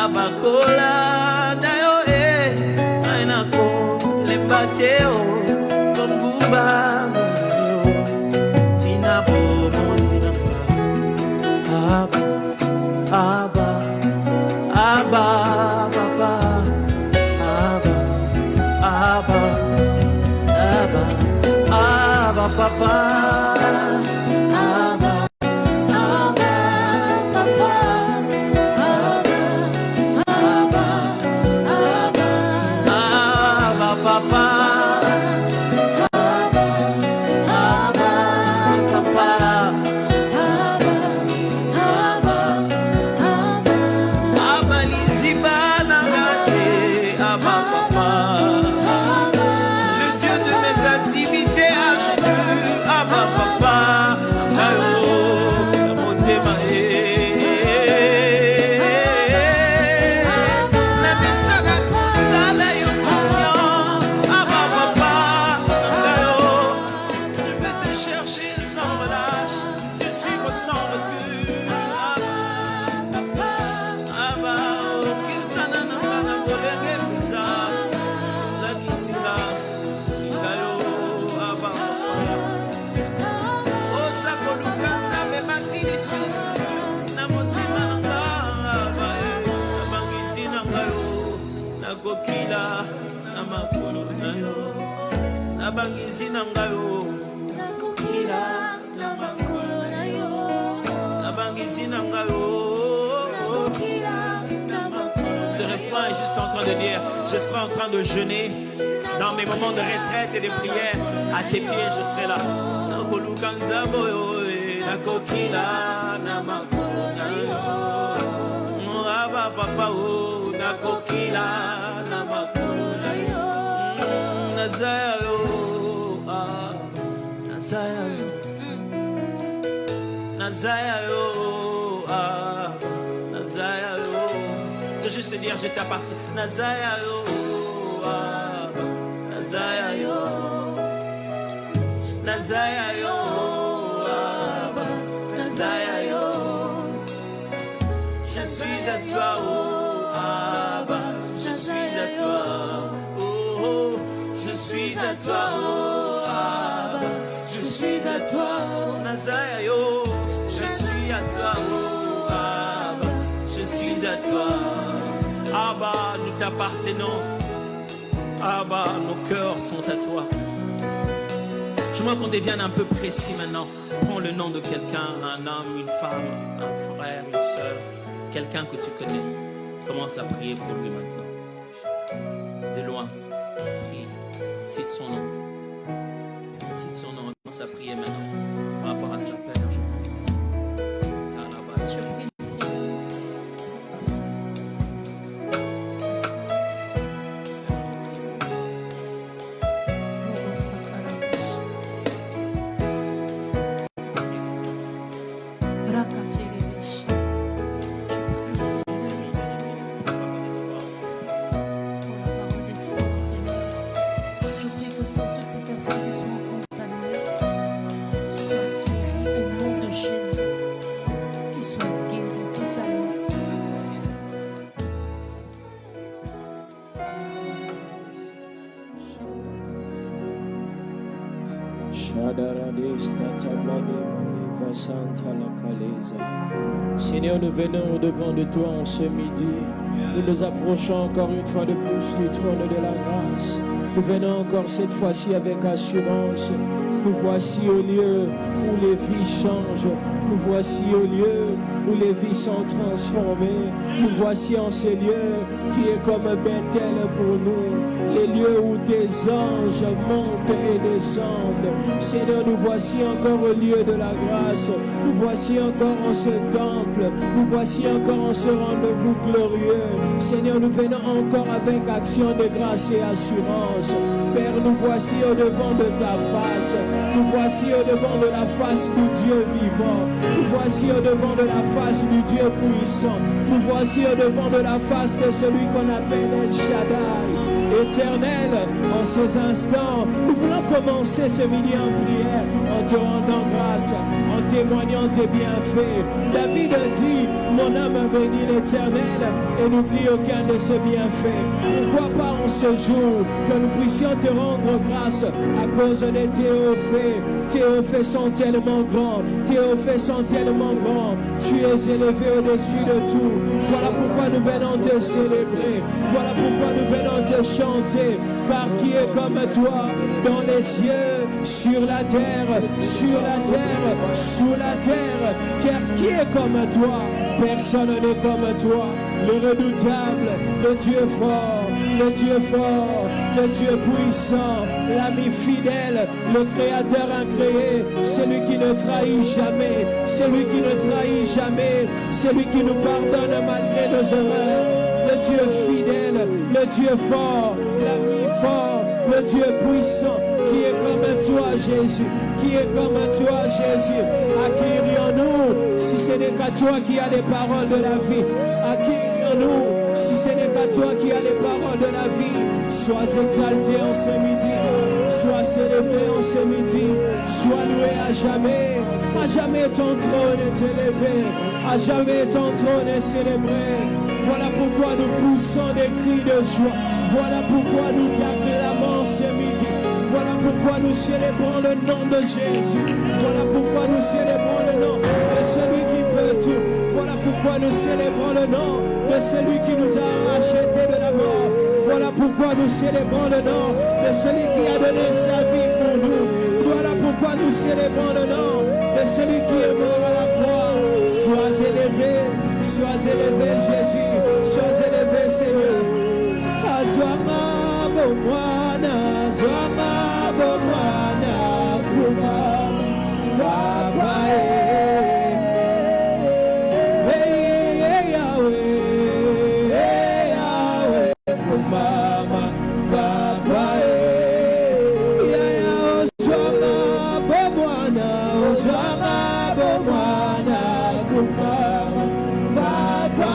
Abakola dayo ainako lembateo konguba tina bomo aba aba aba baba aba aba aba aba papa Ce refrain est juste en train de dire, je serai en train de jeûner dans mes moments de retraite et de prière. À tes pieds, je serai là. C'est juste te dire, je t'appartiens. Nazaya yo, Nazaya yo, Nazaya yo, Nazaya yo. Je suis à toi, oh Abba, je suis à toi, oh, je suis à toi, oh Abba, je suis à toi, Nazaya yo, je suis à toi, oh Abba, je suis à toi. Abba, nous t'appartenons. Abba, nos cœurs sont à toi. Je veux qu'on devienne un peu précis maintenant. Prends le nom de quelqu'un, un homme, une femme, un frère, une soeur, quelqu'un que tu connais. Commence à prier pour lui maintenant. De loin, prie. Cite son nom. Cite son nom. Commence à prier maintenant par rapport à sa Père. Je prie. Seigneur, nous venons au-devant de toi en ce midi. Nous nous approchons encore une fois de plus du trône de la grâce. Nous venons encore cette fois-ci avec assurance. Nous voici au lieu où les vies changent. Nous voici au lieu où les vies sont transformées. Nous voici en ces lieux qui est comme Bethel pour nous. Les lieux où tes anges montent et descendent. Seigneur, nous voici encore au lieu de la grâce. Nous voici encore en ce temple. Nous voici encore en ce rendez-vous glorieux. Seigneur, nous venons encore avec action de grâce et assurance. Père, nous voici au-devant de ta face. Nous voici au-devant de la face du Dieu vivant. Nous voici au-devant de la face du Dieu puissant. Nous voici au-devant de la face de celui qu'on appelle El Shaddai. Éternel, en ces instants, nous voulons commencer ce midi en prière, en te rendant grâce, en témoignant tes bienfaits. David a dit, mon âme bénit l'Éternel et n'oublie aucun de ses bienfaits. Pourquoi pas en ce jour que nous puissions te rendre grâce à cause de tes hauts faits. Tes hauts faits sont tellement grands, tes hauts faits sont tellement grands. Tu es élevé au-dessus de tout. Voilà pourquoi nous venons te célébrer. Voilà pourquoi nous venons te chanter. Car qui est comme toi dans les cieux, sur la terre, sur la terre, sous la terre? Car qui est comme toi? Personne n'est comme toi. Le redoutable, le Dieu fort, le Dieu fort, le Dieu puissant, l'ami fidèle, le créateur incréé, celui qui ne trahit jamais, celui qui ne trahit jamais, celui qui nous pardonne malgré nos erreurs, le Dieu fidèle, le Dieu fort, l'ami fort, le Dieu puissant, qui est comme toi, Jésus, qui est comme toi, Jésus. À qui irions-nous si ce n'est qu'à toi qui as les paroles de la vie? À qui irions-nous si ce n'est qu'à toi qui as les paroles de la vie? Sois exalté en ce midi, sois célébré en ce midi, sois loué à jamais. À jamais ton trône est élevé, à jamais ton trône est célébré. Voilà pourquoi nous poussons des cris de joie. Voilà pourquoi nous t'acclamons ce midi. Voilà pourquoi nous célébrons le nom de Jésus. Voilà pourquoi nous célébrons le nom de celui qui peut tout. Voilà pourquoi nous célébrons le nom de celui qui nous a rachetés de la mort. Voilà pourquoi nous célébrons le nom de celui qui a donné sa vie pour nous. Voilà pourquoi nous célébrons le nom de celui qui est mort à la croix. Sois élevé Jésus, sois élevé Seigneur. Azwama bomwana, azwama bomwana, kumama, papa Yahweh, kumama, papa azwama bomwana, azwama bomwana, kumama, papa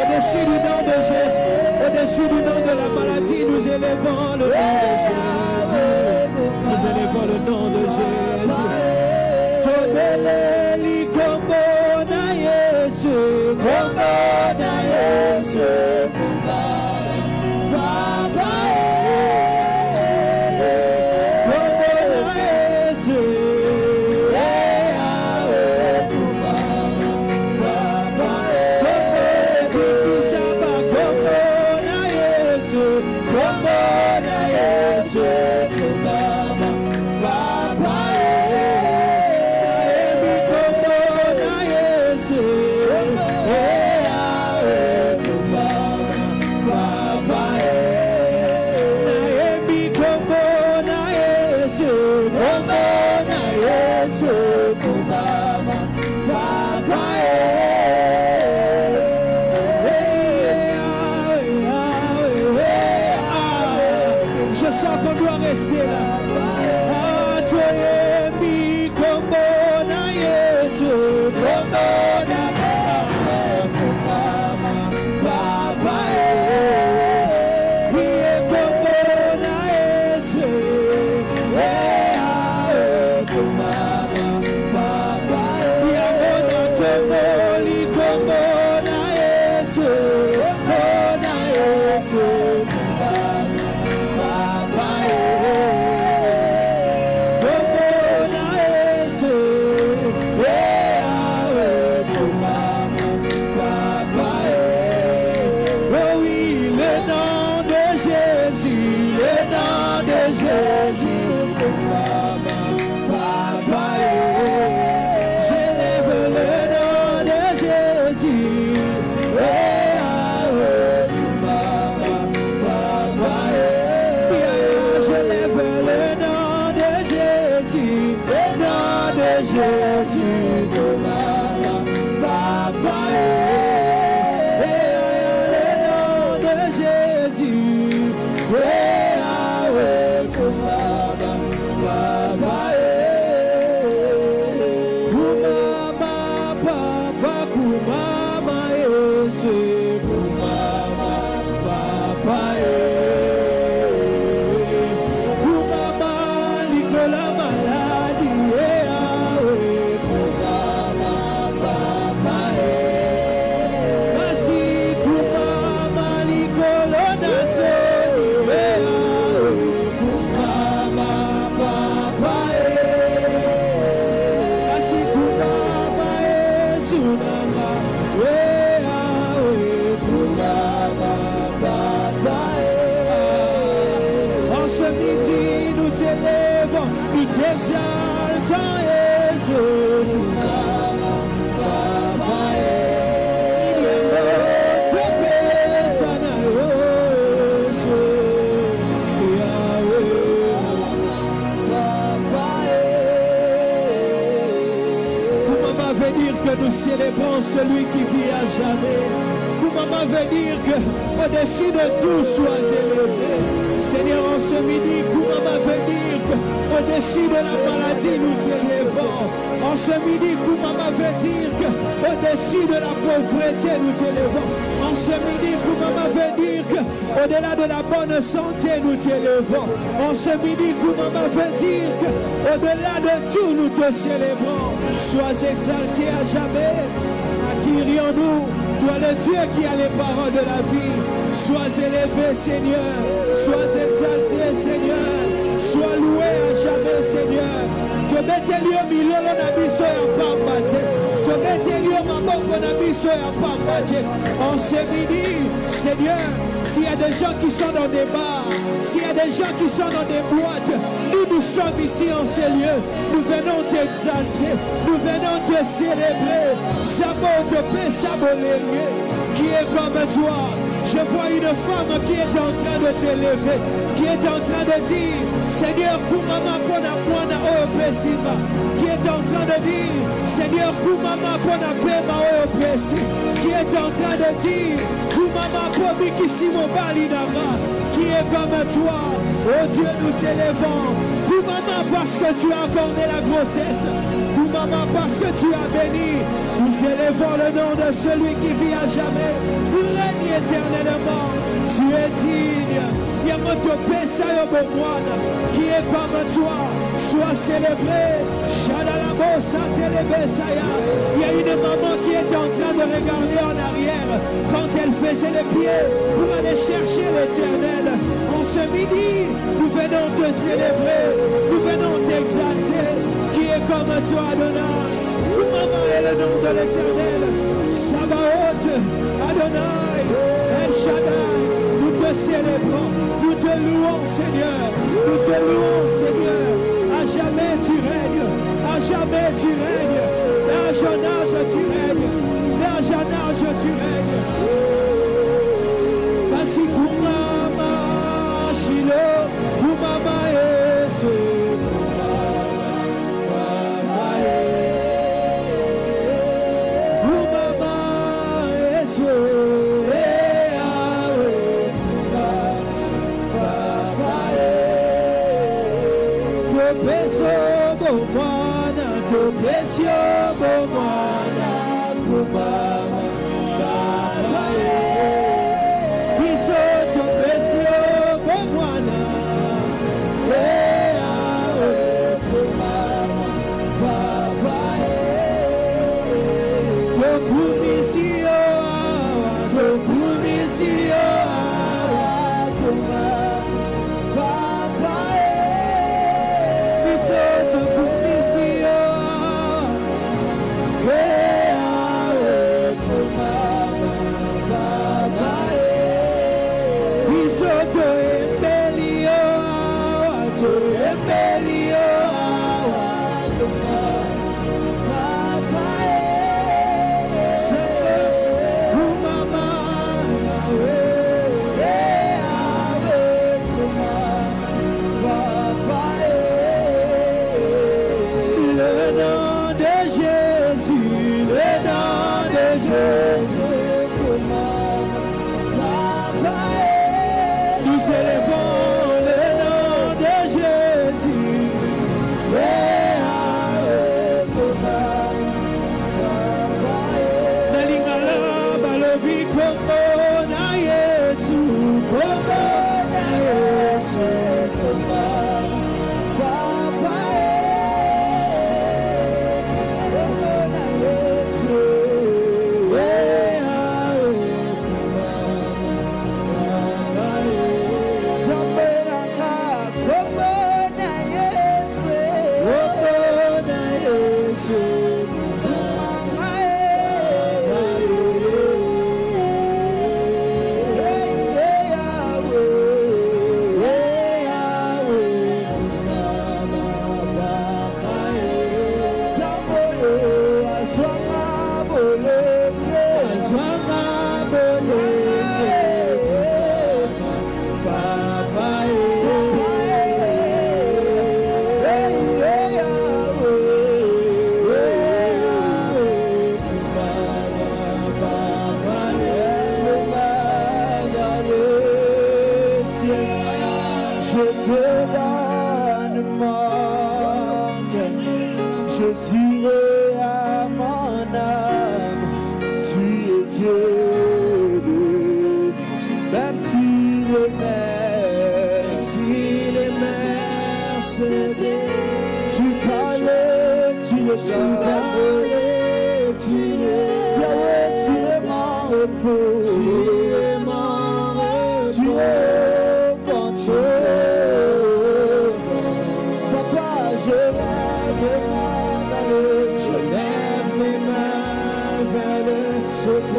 Au-dessus du nom de Jésus, au-dessus du nom de la maladie, nous élevons le nom de Jésus. Nous élevons le nom de Jésus. Tobeleli kombo na Yesu, kombo na Yesu, kombo Papa kombo na Yesu. Nous célébrons celui qui vit à jamais. Koumama veut dire que au-dessus de tout sois élevé. Seigneur, en ce midi, Koumama veut dire que au-dessus de la maladie nous t'élevons. En ce midi, Koumama veut dire que au-dessus de la pauvreté nous t'élevons. En ce midi, Koumama veut dire que au-delà de la bonne santé nous t'élevons. En ce midi, Koumama veut dire que au-delà de tout nous te célébrons. Sois exalté à jamais. À qui irions-nous? Toi le Dieu qui a les paroles de la vie. Sois élevé Seigneur. Sois exalté Seigneur. Sois loué à jamais Seigneur. Que mettez-lui milolo na biso ya pambate. Que mettez-lui maboko na biso ya pambate. En ce midi, Seigneur, s'il y a des gens qui sont dans des bars, s'il y a des gens qui sont dans des boîtes, nous sommes ici en ces lieux. Nous venons t'exalter, nous venons te célébrer. Sabo te paix, Sabo qui est comme toi, Je vois une femme qui est en train de t'élever, qui est en train de dire, Seigneur, Kumama Pona Mwana Opesima, qui est en train de dire, Seigneur, Kumama Pona Pema Opesi, qui est en train de dire, Kumama Pobikisimo Balinama, qui est comme toi. Oh Dieu, nous t'élevons. Kumama, parce que tu as accordé la grossesse. Kumama, parce que tu as béni. Nous élevons le nom de celui qui vit à jamais. Il règne éternellement. Tu es digne. Yamoto Pesayo Bomwana, qui est comme toi. Sois célébré. Shadalabo Satele Besaya. Il y a une maman qui est en train de regarder en arrière quand elle faisait les pieds pour aller chercher l'éternel. En ce midi, nous venons te célébrer, nous venons t'exalter, qui est comme toi, Adonai. Kumama est le nom de l'éternel. Sabaoth, Adonai, El Shaddai, nous te célébrons, nous te louons, Seigneur, nous te louons, Seigneur. À jamais tu règnes, à jamais tu règnes, à jeune âge tu règnes, à jeune âge tu règnes. Kasi Kumama, Shilo, Kumama Yesu, Kumama Yesu,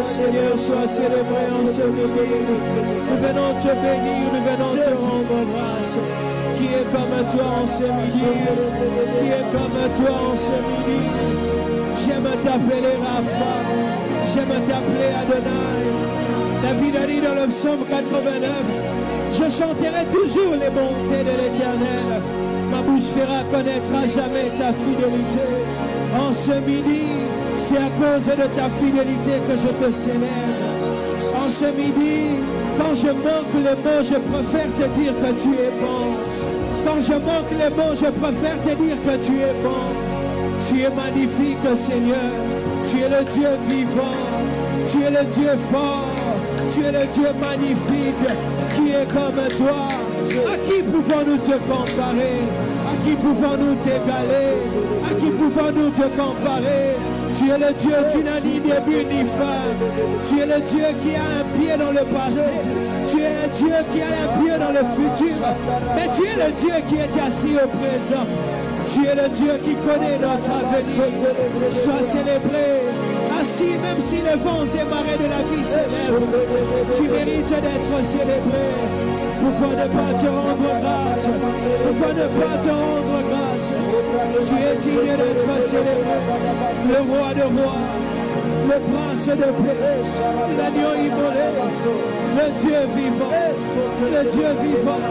Seigneur, sois célébré en ce midi. Nous venons te bénir, nous venons te rendre grâce. Qui est comme toi en ce midi? Qui est comme toi en ce midi? J'aime t'appeler Rapha, j'aime t'appeler Adonai. David a dit dans le psaume 89, je chanterai toujours les bontés de l'Éternel. Ma bouche fera connaître à jamais ta fidélité. En ce midi, c'est à cause de ta fidélité que je te célèbre. En ce midi, quand je manque les mots, je préfère te dire que tu es bon. Quand je manque les mots, je préfère te dire que tu es bon. Tu es magnifique, Seigneur. Tu es le Dieu vivant. Tu es le Dieu fort. Tu es le Dieu magnifique qui est comme toi. À qui pouvons-nous te comparer? À qui pouvons-nous t'égaler? À qui pouvons-nous te comparer? Tu es le Dieu, tu n'as ni début ni fin. Tu es le Dieu qui a un pied dans le passé. Tu es un Dieu qui a un pied dans le futur. Mais tu es le Dieu qui est assis au présent. Tu es le Dieu qui connaît notre avenir. Sois célébré. Ainsi, même si les vents et marées de la vie s'élèvent, tu mérites d'être célébré. Pourquoi ne pas te rendre grâce? Pourquoi ne pas te rendre grâce? Tu es digne d'être célébré. Le roi de rois, le prince de paix, l'agneau immolé, le Dieu vivant, le Dieu vivant,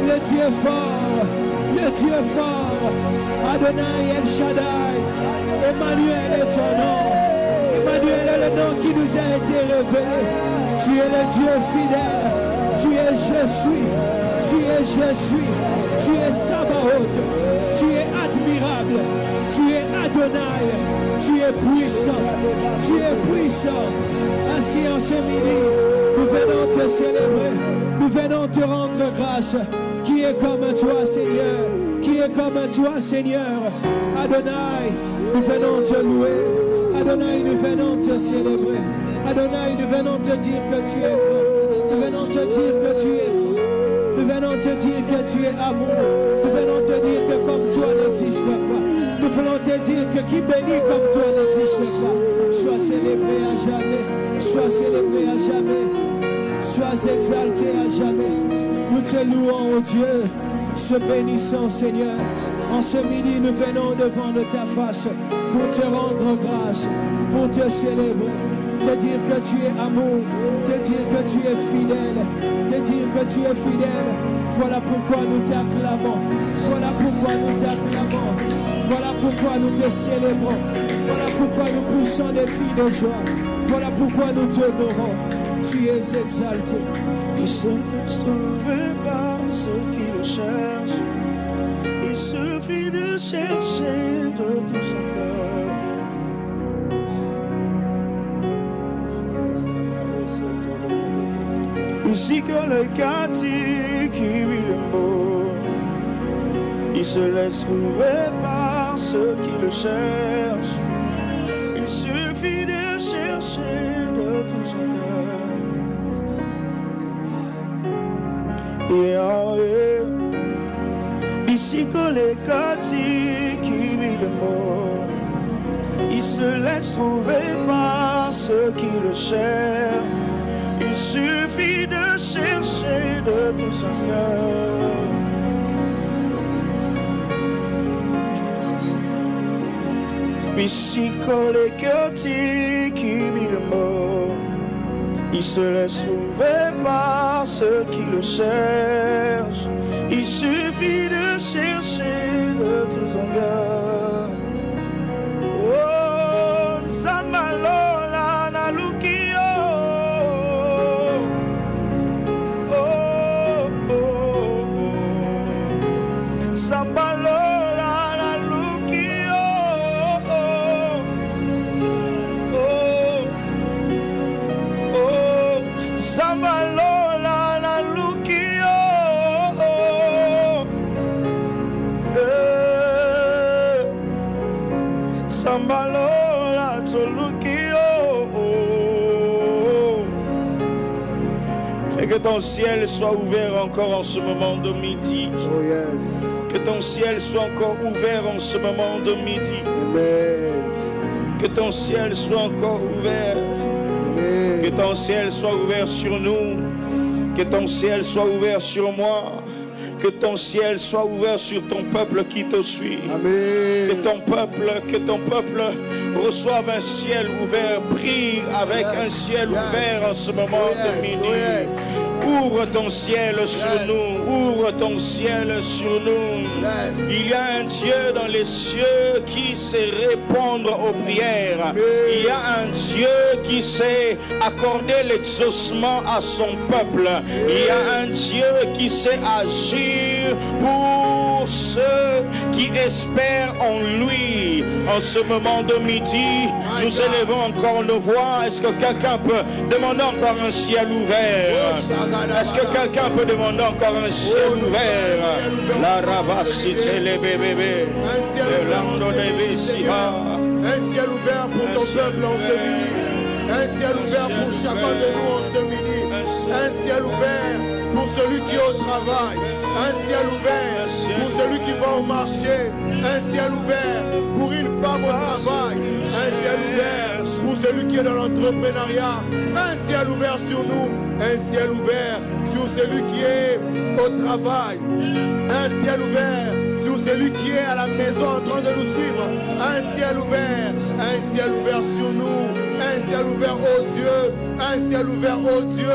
le Dieu fort, le Dieu fort. Adonai El Shaddai, Emmanuel est ton nom. Emmanuel est le nom qui nous a été révélé. Tu es le Dieu fidèle. Tu es je suis. Tu es je suis. Tu es Sabaoth. Tu es admirable. Tu es Adonai. Tu es puissant. Tu es puissant. Ainsi en ce midi, nous venons te célébrer. Nous venons te rendre grâce. Qui est comme toi, Seigneur? Qui est comme toi, Seigneur? Adonai, nous venons te louer. Adonai, nous venons te célébrer. Adonai, nous venons te dire que tu es grand. Nous venons te dire que tu es fou. Nous venons te dire que tu es amour. Nous venons te dire que comme toi n'existe pas. Nous voulons te dire que qui bénit comme toi n'existe pas. Sois célébré à jamais. Sois célébré à jamais. Sois exalté à jamais. Nous te louons, oh Dieu. Se bénissons, Seigneur. En ce midi, nous venons devant de ta face pour te rendre grâce, pour te célébrer, te dire que tu es amour, te dire que tu es fidèle, te dire que tu es fidèle. Voilà pourquoi nous t'acclamons, voilà pourquoi nous t'acclamons, voilà pourquoi nous te célébrons, voilà pourquoi nous poussons des cris de joie, voilà pourquoi nous t'honorons. Tu es exalté. Tu se laisse trouver par ceux qui le cherchent. Il suffit de chercher de tout son cœur. Aussi que le quartier qui vit le mot, il se laisse trouver par ceux qui le cherchent. Il suffit de chercher de tout son cœur. Et en eux, ici que les quartiers qui vit le mot, il se laisse trouver par ceux qui le cherchent. Il suffit de chercher de tout son cœur. Ici que les quartiers qui vit le mot, il se laisse trouver par ceux qui le cherchent. Il suffit de chercher de tout son cœur. Oh, Zamalola Nalukio. Oh, oh, oh. Zamalola Nalukio. Oh, oh, oh. Zamalola Nalukio. Sambalola Tolukio. Et que ton ciel soit ouvert encore en ce moment de midi. Oh yes. Que ton ciel soit encore ouvert en ce moment de midi. Amen. Que ton ciel soit encore ouvert. Amen. Que ton ciel soit ouvert sur nous. Que ton ciel soit ouvert sur moi. Que ton ciel soit ouvert sur ton peuple qui te suit. Amen. Que ton peuple reçoive un ciel ouvert, brille avec un ciel ouvert en ce moment de minuit. Ouvre ton ciel sur nous, ouvre ton ciel sur nous. Il y a un Dieu dans les cieux qui sait répondre aux prières. Il y a un Dieu qui sait accorder l'exaucement à son peuple. Il y a un Dieu qui sait agir pour ceux qui espèrent en lui. En ce moment de midi, nous élevons encore nos voix. Est-ce que quelqu'un peut demander encore un ciel ouvert? Est-ce que quelqu'un peut demander encore un ciel ouvert? La rabasite les bébés. Un ciel ouvert pour ton peuple en ce midi. Un ciel ouvert pour chacun de nous en ce midi. Un ciel ouvert pour celui qui est au travail. Un ciel ouvert pour celui qui va au marché. Un ciel ouvert pour une femme au travail. Un ciel ouvert pour celui qui est dans l'entrepreneuriat. Un ciel ouvert sur nous. Un ciel ouvert sur celui qui est au travail. Un ciel ouvert sur celui qui est à la maison en train de nous suivre. Un ciel ouvert sur nous. Un ciel ouvert, oh Dieu. Un ciel ouvert, oh Dieu.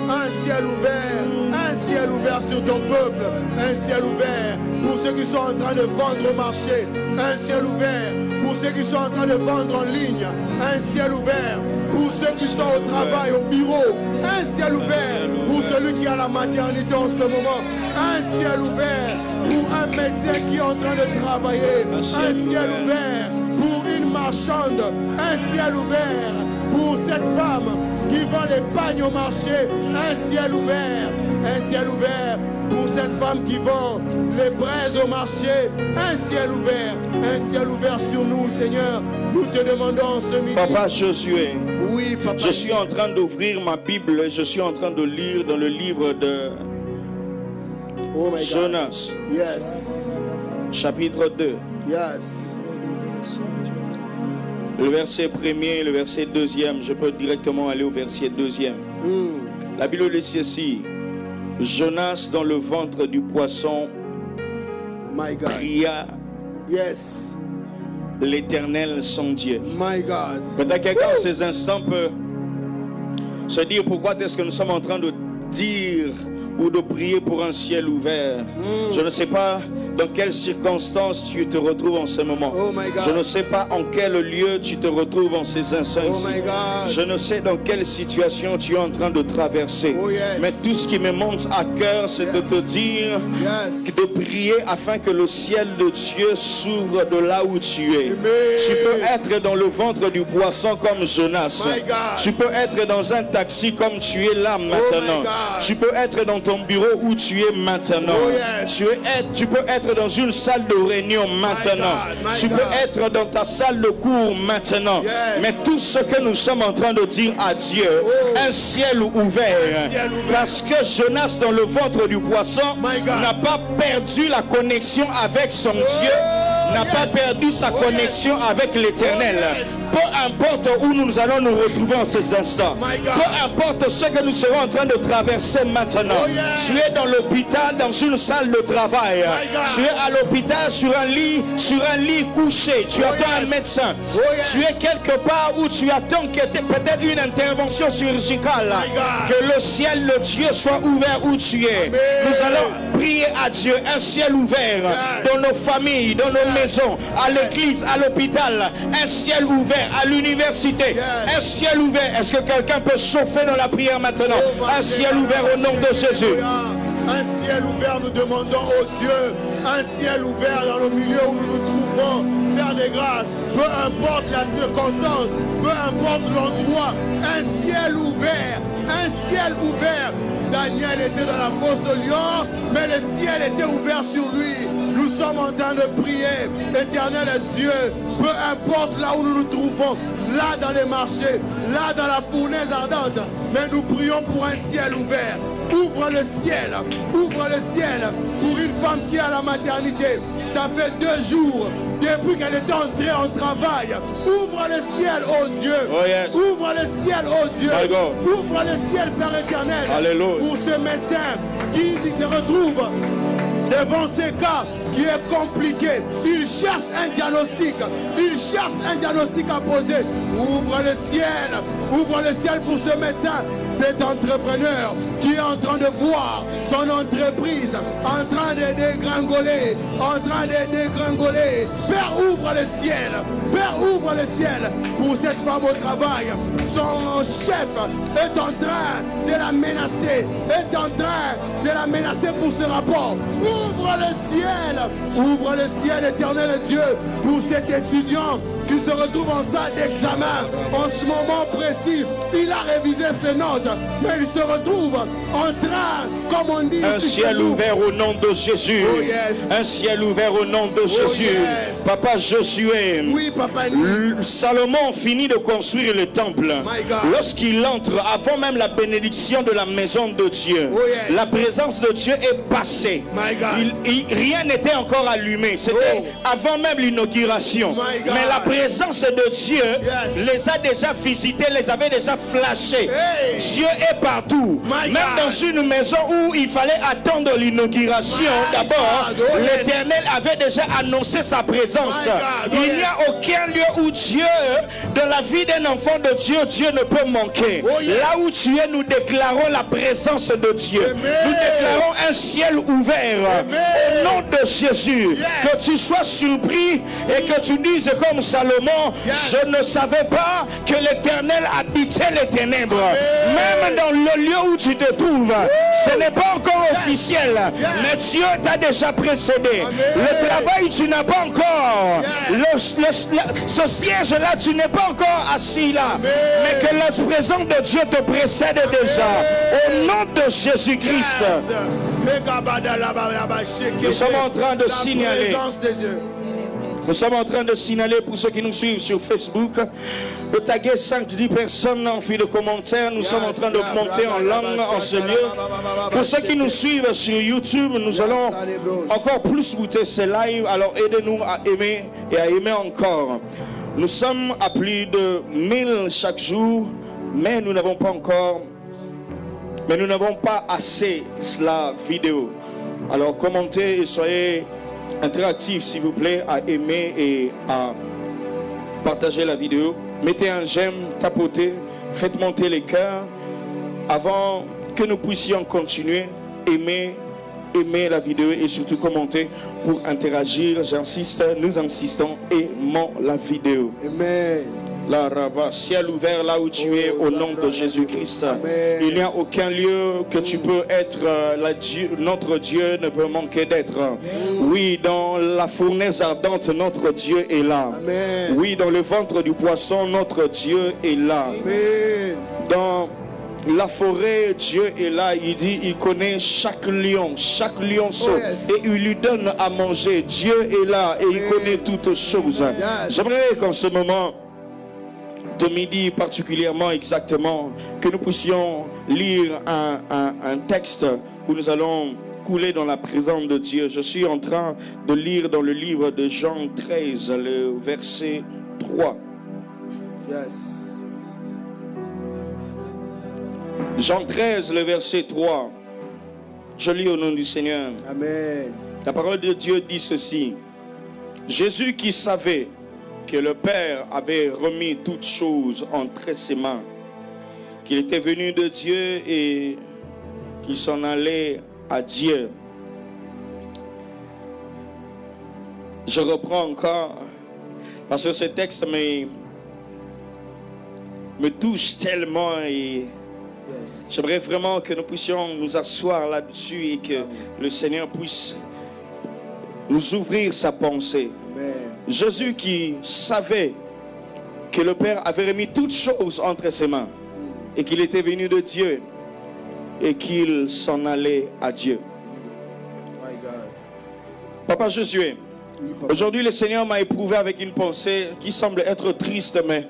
Un ciel ouvert sur ton peuple. Un ciel ouvert pour ceux qui sont en train de vendre au marché. Un ciel ouvert pour ceux qui sont en train de vendre en ligne. Un ciel ouvert pour ceux qui sont au travail, au bureau. Un ciel ouvert pour celui qui est à la maternité en ce moment. Un ciel ouvert pour un médecin qui est en train de travailler. Un ciel ouvert pour une marchande. Un ciel ouvert pour cette femme qui vend les pagnes au marché. Un ciel ouvert pour cette femme qui vend les braises au marché. Un ciel ouvert sur nous, Seigneur. Nous te demandons ce midi. Papa Josué, oui, papa. Je suis en train d'ouvrir ma Bible et je suis en train de lire dans le livre de Jonas. Yes. Chapitre 2. Yes. Le verset 1er, le verset 2e. Je peux directement aller au verset 2e. La Bible dit ceci. Jonas dans le ventre du poisson pria l'Éternel son Dieu. My God. Peut-être quelqu'un en ces instants peut se dire pourquoi est-ce que nous sommes en train de dire ou de prier pour un ciel ouvert. Je ne sais pas dans quelles circonstances tu te retrouves en ce moment. Oh my God. Je ne sais pas en quel lieu tu te retrouves en ces instants Oh ici. my God. Je ne sais dans quelle situation tu es en train de traverser. Oh yes. Mais tout ce qui me monte à cœur, c'est de te dire de prier afin que le ciel de Dieu s'ouvre de là où tu es. Amen. Tu peux être dans le ventre du poisson comme Jonas. My God. Tu peux être dans un taxi comme tu es là maintenant. my God. Tu peux être dans ton bureau où tu es maintenant. Oh yes. Tu peux être dans une salle de réunion maintenant. My Tu God. peux être dans ta salle de cours maintenant. Yes. Mais tout ce que nous sommes en train de dire à Dieu, un ciel ouvert. ciel ouvert. Parce que Jonas dans le ventre du poisson My God. n'a pas perdu la connexion avec son Dieu. N'a pas perdu sa connexion avec l'Éternel. yes. Peu importe où nous allons nous retrouver en ces instants. My God. Peu importe ce que nous serons en train de traverser maintenant. Oh, yes. Tu es dans l'hôpital, dans une salle de travail. My God. Tu es à l'hôpital sur un lit couché. Tu attends yes. un médecin. Oh, yes. Tu es quelque part où tu attends que peut-être une intervention chirurgicale. My God. Que le ciel de Dieu soit ouvert où tu es. Amen. Nous allons prier à Dieu un ciel ouvert Yes. dans nos familles, dans nos maisons, à l'église, à l'hôpital, un ciel ouvert à l'université, Yes. un ciel ouvert. Est-ce que quelqu'un peut chauffer dans la prière maintenant? Oh, Un ciel ouvert au nom de Jésus. Un ciel ouvert, nous demandons au Dieu. Un ciel ouvert dans le milieu où nous nous trouvons. Père des grâces, peu importe la circonstance, peu importe l'endroit, un ciel ouvert, un ciel ouvert. Daniel était dans la fosse au lion, mais le ciel était ouvert sur lui. Nous sommes en train de prier, Éternel Dieu, peu importe là où nous nous trouvons, là dans les marchés, là dans la fournaise ardente, mais nous prions pour un ciel ouvert. Ouvre le ciel. Ouvre le ciel pour une femme qui est à la maternité. Ça fait 2 jours depuis qu'elle est entrée en travail. Ouvre le ciel, oh Dieu. Oh yes. Ouvre le ciel, oh Dieu. My God. Ouvre le ciel, Père éternel. Alléluia. Pour ce médecin qui se retrouve devant ce cas qui est compliqué. Il cherche un diagnostic. Il cherche un diagnostic à poser. Ouvre le ciel. Ouvre le ciel pour ce médecin. Cet entrepreneur qui est en train de voir son entreprise en train de dégringoler. En train de dégringoler. Père, ouvre le ciel. Père, ouvre le ciel pour cette femme au travail. Son chef est en train de la menacer. Est en train de la menacer pour ce rapport. Ouvre le ciel. Ouvre le ciel, éternel Dieu, pour cet étudiant qui se retrouve en salle d'examen. En ce moment précis, il a révisé ses notes, mais il se retrouve en train, comme on dit, un ciel ouvert au nom de Jésus. Oh yes. Un ciel ouvert au nom de Jésus. Yes. Papa Josué. Oui, papa. Salomon finit de construire le temple. My God. Lorsqu'il entre, avant même la bénédiction de la maison de Dieu, Oh yes. la présence de Dieu est passée. My God. Rien n'était encore allumé. C'était avant même l'inauguration. My God. Mais la présence de Dieu Yes. les a déjà visités, les avait déjà flashés. Hey. Dieu est partout. My Même God. dans une maison où il fallait attendre l'inauguration, My d'abord, God. Oh yes. l'Éternel avait déjà annoncé sa présence. My God. Oh Il n'y a yes. aucun lieu où Dieu, dans la vie d'un enfant de Dieu, Dieu ne peut manquer. Oh yes. Là où tu es, nous déclarons la présence de Dieu. Amen. Nous déclarons un ciel ouvert. Amen. Au nom de Jésus. Yes. Que tu sois surpris et que tu dises comme Salomon, Yes. je ne savais pas que l'Éternel habitait les ténèbres. Amen. Même dans le lieu où tu te trouves, ce n'est pas encore officiel, Yes. mais Dieu t'a déjà précédé. Amen. Le travail, tu n'as pas encore. Yes. Ce siège-là, tu n'es pas encore assis là. Amen. Mais que la présence de Dieu te précède déjà. Au nom de Jésus-Christ. Nous sommes en train de signaler. Présence de Dieu. Nous sommes en train de signaler pour ceux qui nous suivent sur Facebook, de taguer 5-10 personnes en fil de commentaires. Nous sommes en train de monter en langue en ce lieu. Pour ceux qui nous suivent sur YouTube, nous allons encore plus goûter ce live. Alors aidez-nous à aimer et à aimer encore. Nous sommes à plus de 1000 chaque jour, mais nous n'avons pas encore, mais nous n'avons pas assez la vidéo. Alors commentez et soyez interactif s'il vous plaît, à aimer et à partager la vidéo. Mettez un j'aime, tapotez, faites monter les cœurs avant que nous puissions continuer. Aimer la vidéo et surtout commenter pour interagir. J'insiste, nous insistons, aimons la vidéo. Amen. La rabat, ciel ouvert là où tu es au nom de Jésus-Christ. Il n'y a aucun lieu que tu peux être. Notre Dieu ne peut manquer d'être. Oui, dans la fournaise ardente, notre Dieu est là. Amen. Oui, dans le ventre du poisson, notre Dieu est là. Amen. Dans la forêt, Dieu est là. Il dit, il connaît chaque lionceau, Oh, yes. et il lui donne à manger. Dieu est là et il connaît toutes choses. Yes. J'aimerais qu'en ce moment de midi particulièrement exactement, que nous puissions lire un texte où nous allons couler dans la présence de Dieu. Je suis en train de lire dans le livre de Jean 13, le verset 3. Yes. Jean 13, le verset 3. Je lis au nom du Seigneur. Amen. La parole de Dieu dit ceci. Jésus qui savait que le Père avait remis toutes choses entre ses mains, qu'il était venu de Dieu et qu'il s'en allait à Dieu. Je reprends encore parce que ce texte me touche tellement et Yes. j'aimerais vraiment que nous puissions nous asseoir là-dessus et que le Seigneur puisse nous ouvrir sa pensée. Amen. Jésus qui savait que le Père avait remis toutes choses entre ses mains et qu'il était venu de Dieu et qu'il s'en allait à Dieu. My God. Papa Josué, Oui, papa. aujourd'hui le Seigneur m'a éprouvé avec une pensée qui semble être triste, mais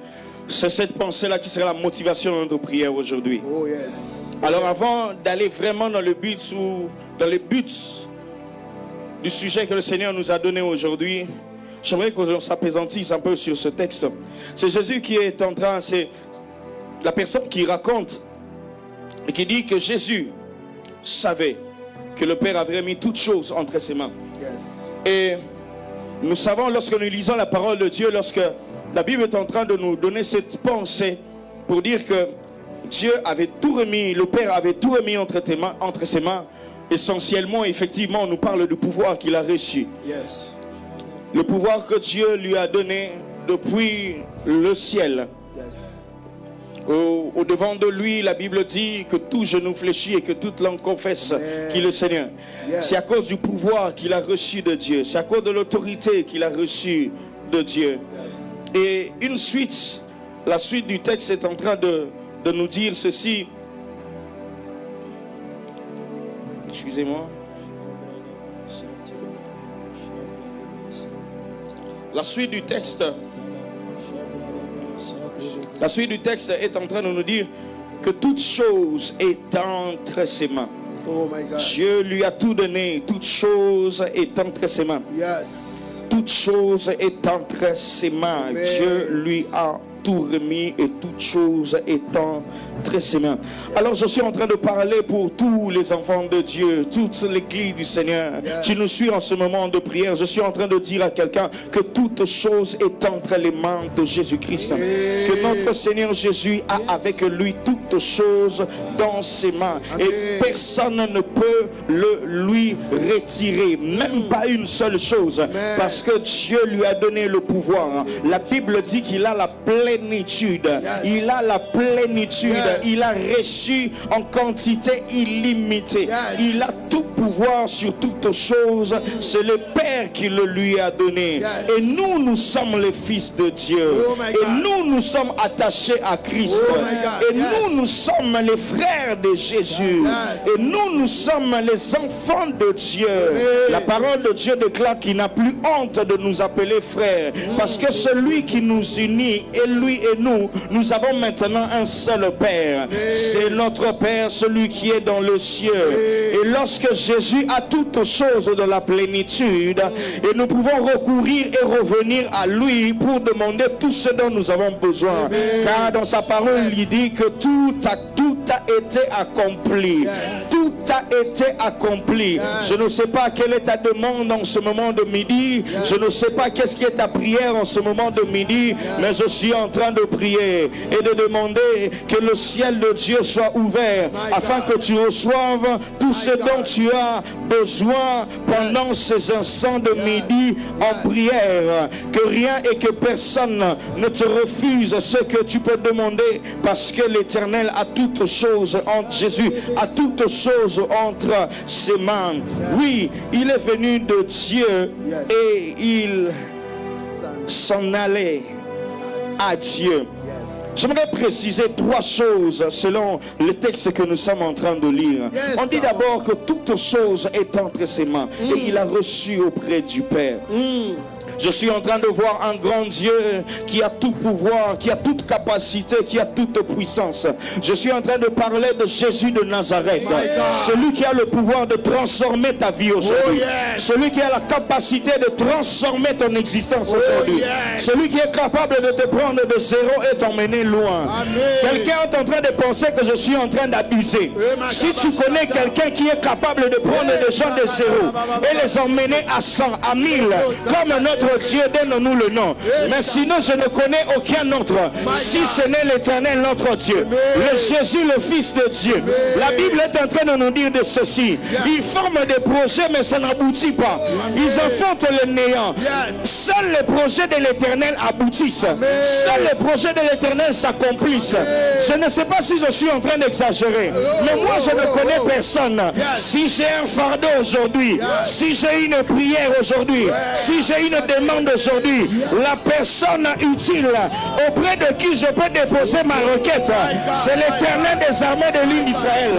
c'est cette pensée-là qui sera la motivation de notre prière aujourd'hui. Oh yes. Alors avant d'aller vraiment dans le but du sujet que le Seigneur nous a donné aujourd'hui, j'aimerais qu'on s'appesantisse un peu sur ce texte. C'est Jésus qui est en train, c'est la personne qui raconte et qui dit que Jésus savait que le Père avait mis toutes choses entre ses mains. Et nous savons, lorsque nous lisons la parole de Dieu, lorsque la Bible est en train de nous donner cette pensée pour dire que Dieu avait tout remis, le Père avait tout remis entre ses mains, essentiellement, effectivement, on nous parle du pouvoir qu'il a reçu. Le pouvoir que Dieu lui a donné depuis le ciel. Au devant de lui, la Bible dit que tout genou fléchit et que toute langue confesse qu'il est le Seigneur. C'est à cause du pouvoir qu'il a reçu de Dieu. C'est à cause de l'autorité qu'il a reçue de Dieu. Et la suite du texte est en train de nous dire ceci. Excusez-moi. La suite du texte est en train de nous dire que toute chose est entre ses mains. Dieu lui a tout donné, toute chose est entre ses mains. Toute chose est entre ses mains. Amen. Dieu lui a tout remis et toute chose est entre ses mains. Alors je suis en train de parler pour tous les enfants de Dieu, toute l'église du Seigneur. Tu nous suis en ce moment de prière. Je suis en train de dire à quelqu'un que toute chose est entre les mains de Jésus-Christ. Que notre Seigneur Jésus a avec lui toutes choses dans ses mains. Et personne ne peut le lui retirer. Même pas une seule chose. Parce que Dieu lui a donné le pouvoir. La Bible dit qu'il a la plénitude. Il a la plénitude. Il a reçu en quantité illimitée. Il a tout pouvoir sur toutes choses. C'est le Père qui le lui a donné. Et nous sommes les fils de Dieu. Et nous sommes attachés à Christ. Et nous sommes les frères de Jésus. Et nous sommes les enfants de Dieu. La parole de Dieu déclare qu'il n'a plus honte de nous appeler frères. Parce que celui qui nous unit, et lui et nous avons maintenant un seul Père. C'est notre Père, celui qui est dans le ciel. Et lorsque Jésus a toutes choses de la plénitude, et nous pouvons recourir et revenir à lui pour demander tout ce dont nous avons besoin. Car dans sa parole, il dit que tout a été accompli. Tout a été accompli. Je ne sais pas quelle est ta demande en ce moment de midi. Je ne sais pas qu'est-ce qui est ta prière en ce moment de midi. Mais je suis en train de prier et de demander que le ciel de Dieu soit ouvert afin que tu reçoives tout ce dont tu as besoin pendant ces instants de midi en prière. Que rien et que personne ne te refuse ce que tu peux demander, parce que l'Éternel a toutes choses entre Jésus, a toutes choses entre ses mains. Oui, il est venu de Dieu et il s'en allait à Dieu. J'aimerais préciser 3 choses selon le texte que nous sommes en train de lire. On dit d'abord que toute chose est entre ses mains et il a reçu auprès du Père. Je suis en train de voir un grand Dieu qui a tout pouvoir, qui a toute capacité, qui a toute puissance. Je suis en train de parler de Jésus de Nazareth. Celui qui a le pouvoir de transformer ta vie aujourd'hui. Celui qui a la capacité de transformer ton existence aujourd'hui. Celui qui est capable de te prendre de zéro et t'emmener loin. Quelqu'un est en train de penser que je suis en train d'abuser. Si tu connais quelqu'un qui est capable de prendre des gens de zéro et les emmener à 100, à 1000, comme notre Dieu, donne-nous le nom. Mais sinon, je ne connais aucun autre, si ce n'est l'Éternel, notre Dieu. Le Jésus, le Fils de Dieu. La Bible est en train de nous dire de ceci. Ils forment des projets, mais ça n'aboutit pas. Ils enfantent le néant. Seuls les projets de l'Éternel aboutissent. Seuls les projets de l'Éternel s'accomplissent. Je ne sais pas si je suis en train d'exagérer, mais moi, je ne connais personne. Si j'ai un fardeau aujourd'hui, si j'ai une prière aujourd'hui, si j'ai une te demande aujourd'hui la personne utile auprès de qui je peux déposer ma requête. C'est l'Éternel des armées de l'île d'Israël.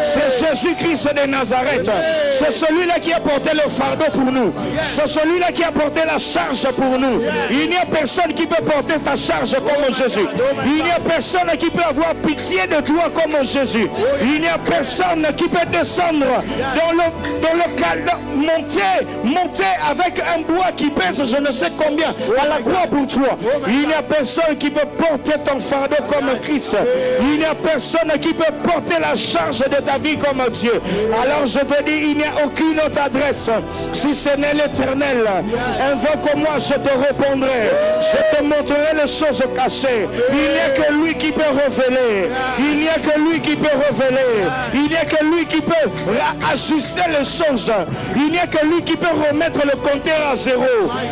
C'est Jésus-Christ de Nazareth. C'est celui-là qui a porté le fardeau pour nous. C'est celui-là qui a porté la charge pour nous. Il n'y a personne qui peut porter ta charge comme Jésus. Il n'y a personne qui peut avoir pitié de toi comme Jésus. Il n'y a personne qui peut descendre dans le calme, monter avec un bois qui pèse je ne sais combien à la croix pour toi. Il n'y a personne qui peut porter ton fardeau comme Christ. Il n'y a personne qui peut porter la charge de ta vie comme Dieu. Alors je te dis, il n'y a aucune autre adresse si ce n'est l'Éternel. Invoque-moi, je te répondrai. Je te montrerai les choses cachées. Il n'y a que lui qui peut révéler. Il n'y a que lui qui peut révéler. Il n'y a que lui qui peut ajuster les choses. Il n'y a que lui qui peut remettre le compteur à zéro.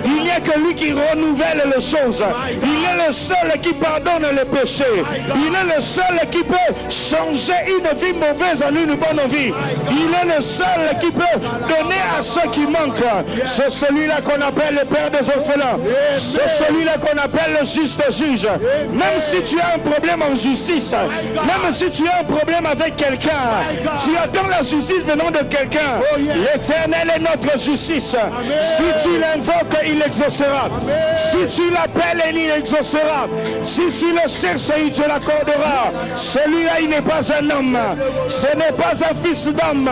Il n'y a que lui qui renouvelle les choses. Il est le seul qui pardonne les péchés. Il est le seul qui peut changer une vie mauvaise en une bonne vie. Il est le seul qui peut donner à ceux qui manquent. C'est celui-là qu'on appelle le Père des orphelins. C'est celui-là qu'on appelle le juste juge. Même si tu as un problème en justice, même si tu as un problème avec quelqu'un, tu attends la justice venant de quelqu'un. L'Éternel est notre justice. Si tu l'invoques, il exaucera. Si tu l'appelles, il exaucera. Si tu le cherches, il te l'accordera. Celui-là, il n'est pas un homme. Ce n'est pas un fils d'homme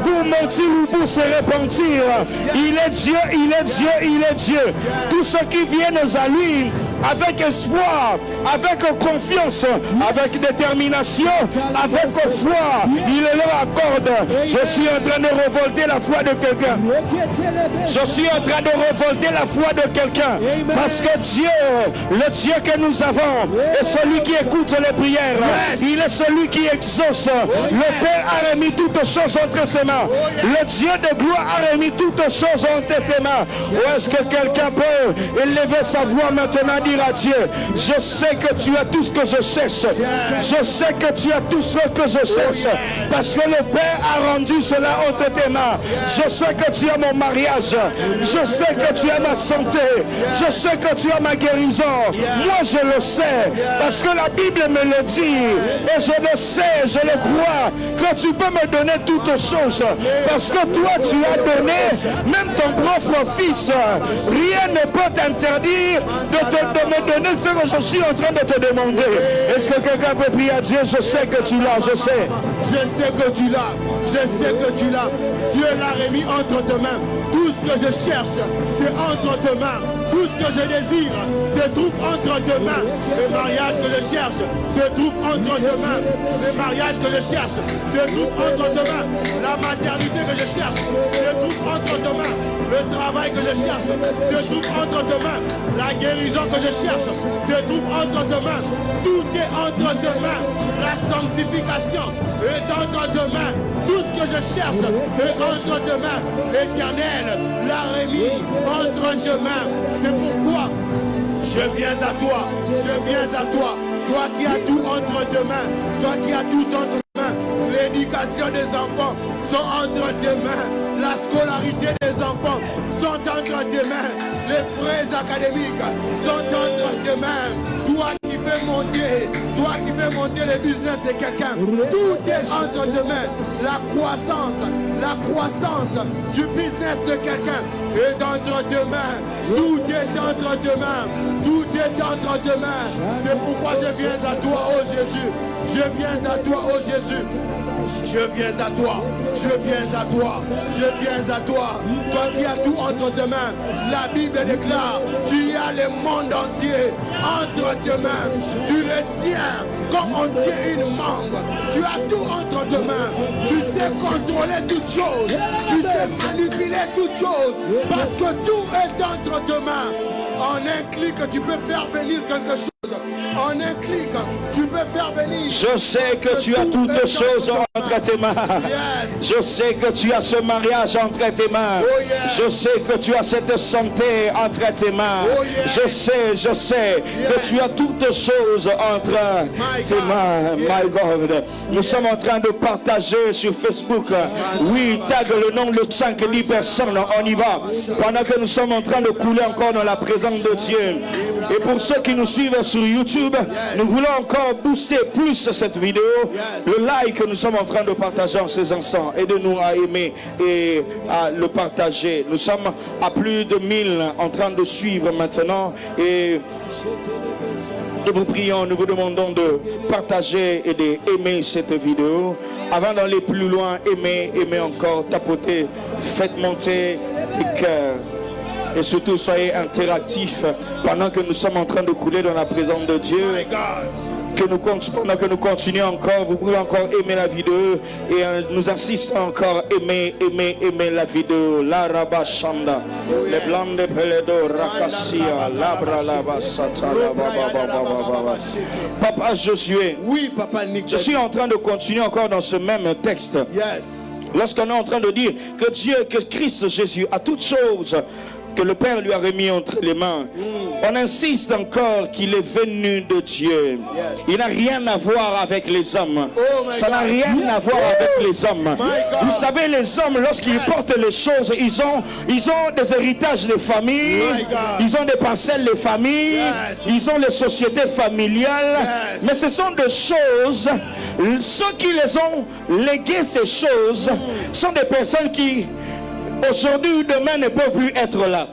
pour mentir ou pour se repentir. Il est Dieu, il est Dieu, il est Dieu. Tous ceux qui viennent à lui avec espoir, avec confiance, avec détermination, avec foi, il leur accorde. Je suis en train de révolter la foi de quelqu'un. Je suis en train de révolter la foi de quelqu'un. Parce que Dieu, le Dieu que nous avons, est celui qui écoute les prières. Il est celui qui exauce. Le Père a remis toutes choses entre ses mains. Le Dieu de gloire a remis toutes choses entre tes mains. Ou est-ce que quelqu'un peut élever sa voix maintenant, dire à Dieu, je sais que tu as tout ce que je cherche. Je sais que tu as tout ce que je cherche. Parce que le Père a rendu cela entre tes mains. Je sais que tu as mon mariage. Je sais que tu as ma santé. Je sais que tu as ma guérison. Moi je le sais. Parce que la Bible me le dit. Et je le sais, je le crois. Que tu peux me donner toutes choses. Parce que toi tu as donné même ton propre fils. Rien ne peut t'interdire de me donner ce que je suis en train de te demander. Est-ce que quelqu'un peut prier à Dieu? Je sais que tu l'as, je sais. Je sais que tu l'as. Je sais que tu l'as. Dieu l'a remis entre tes mains. Tout ce que je cherche, c'est entre tes mains. Tout ce que je désire se trouve entre tes mains. Le mariage que je cherche se trouve entre tes mains. Le mariage que je cherche se trouve entre tes mains. La maternité que je cherche se trouve entre tes mains. Le travail que je cherche se trouve entre tes mains. La guérison que je cherche se trouve entre tes mains. Tout est entre tes mains. La sanctification est entre tes mains. Tout ce que je cherche est entre tes mains. L'Éternel l'a remis entre tes mains. C'est pourquoi je viens à toi. Je viens à toi. Toi qui as tout entre tes mains. Toi qui as tout entre tes mains. L'éducation des enfants sont entre tes mains. La scolarité des enfants sont entre tes mains. Les frais académiques sont entre tes mains. Toi qui fais monter le business de quelqu'un, tout est entre tes mains. La croissance du business de quelqu'un est entre tes mains. Tout est entre tes mains. Tout est entre tes mains. C'est pourquoi je viens à toi, oh Jésus. Je viens à toi, oh Jésus. Je viens à toi, je viens à toi, je viens à toi. Toi qui as tout entre tes mains. La Bible déclare, tu as le monde entier entre tes mains. Tu le tiens comme on tient une mangue. Tu as tout entre tes mains. Tu sais contrôler toutes choses. Tu sais manipuler toutes choses. Parce que tout est entre tes mains. En un clic, tu peux faire venir quelque chose. En un clic, tu peux faire venir. Je sais que tu as toutes choses entre tes mains. Je sais que tu as ce mariage entre tes mains. Je sais que tu as cette santé entre tes mains. Je sais que tu as toutes choses entre tes mains. My God. Nous sommes en train de partager sur Facebook. Oui, tag le nom de 5-10 personnes. On y va. Pendant que nous sommes en train de couler encore dans la présence de Dieu. Et pour ceux qui nous suivent sur YouTube, nous voulons encore booster plus cette vidéo. Le like que nous sommes en train de partager en ces instants. Aidez-nous à aimer et à le partager. Nous sommes à plus de 1000 en train de suivre maintenant. Et nous vous prions, nous vous demandons de partager et d'aimer cette vidéo. Avant d'aller plus loin, aimez encore, tapotez, faites monter des cœurs. Et surtout, soyez interactifs pendant que nous sommes en train de couler dans la présence de Dieu. Pendant que nous continuons encore, vous pouvez encore aimer la vidéo. Et nous insistons encore, aimer la vidéo. La rabashanda, les blancs de Peledo, Rakassia, Labra Lava Satala, Papa Josué. Oui, Papa Nick. Je suis en train de continuer encore dans ce même texte. Lorsqu'on est en train de dire que Dieu, que Christ Jésus a toutes choses que le Père lui a remis entre les mains. On insiste encore qu'il est venu de Dieu. Il n'a rien à voir avec les hommes. Ça n'a rien à voir avec les hommes. Vous savez, les hommes, lorsqu'ils portent les choses, ils ont des héritages de famille, ils ont des parcelles de famille, ils ont les sociétés familiales. Mais ce sont des choses, ceux qui les ont léguées ces choses, sont des personnes qui aujourd'hui ou demain ne peuvent plus être là.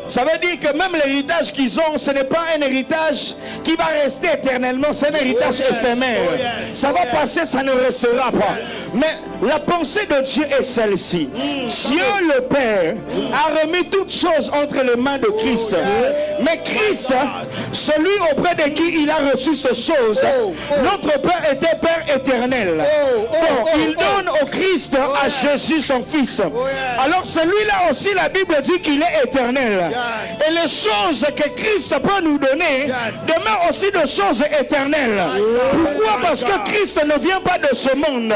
Ça veut dire que même l'héritage qu'ils ont, ce n'est pas un héritage qui va rester éternellement, c'est un héritage éphémère. Ça va passer, ça ne restera pas. Mais la pensée de Dieu est celle-ci. Dieu le Père a remis toutes choses entre les mains de Christ. Mais Christ, celui auprès de qui il a reçu ces choses, notre Père était Père éternel. Donc, il donne au Christ, à Jésus son Fils. Alors celui-là aussi, la Bible dit qu'il est éternel. Et les choses que Christ peut nous donner demeurent aussi de choses éternelles. Pourquoi? Parce que Christ ne vient pas de ce monde.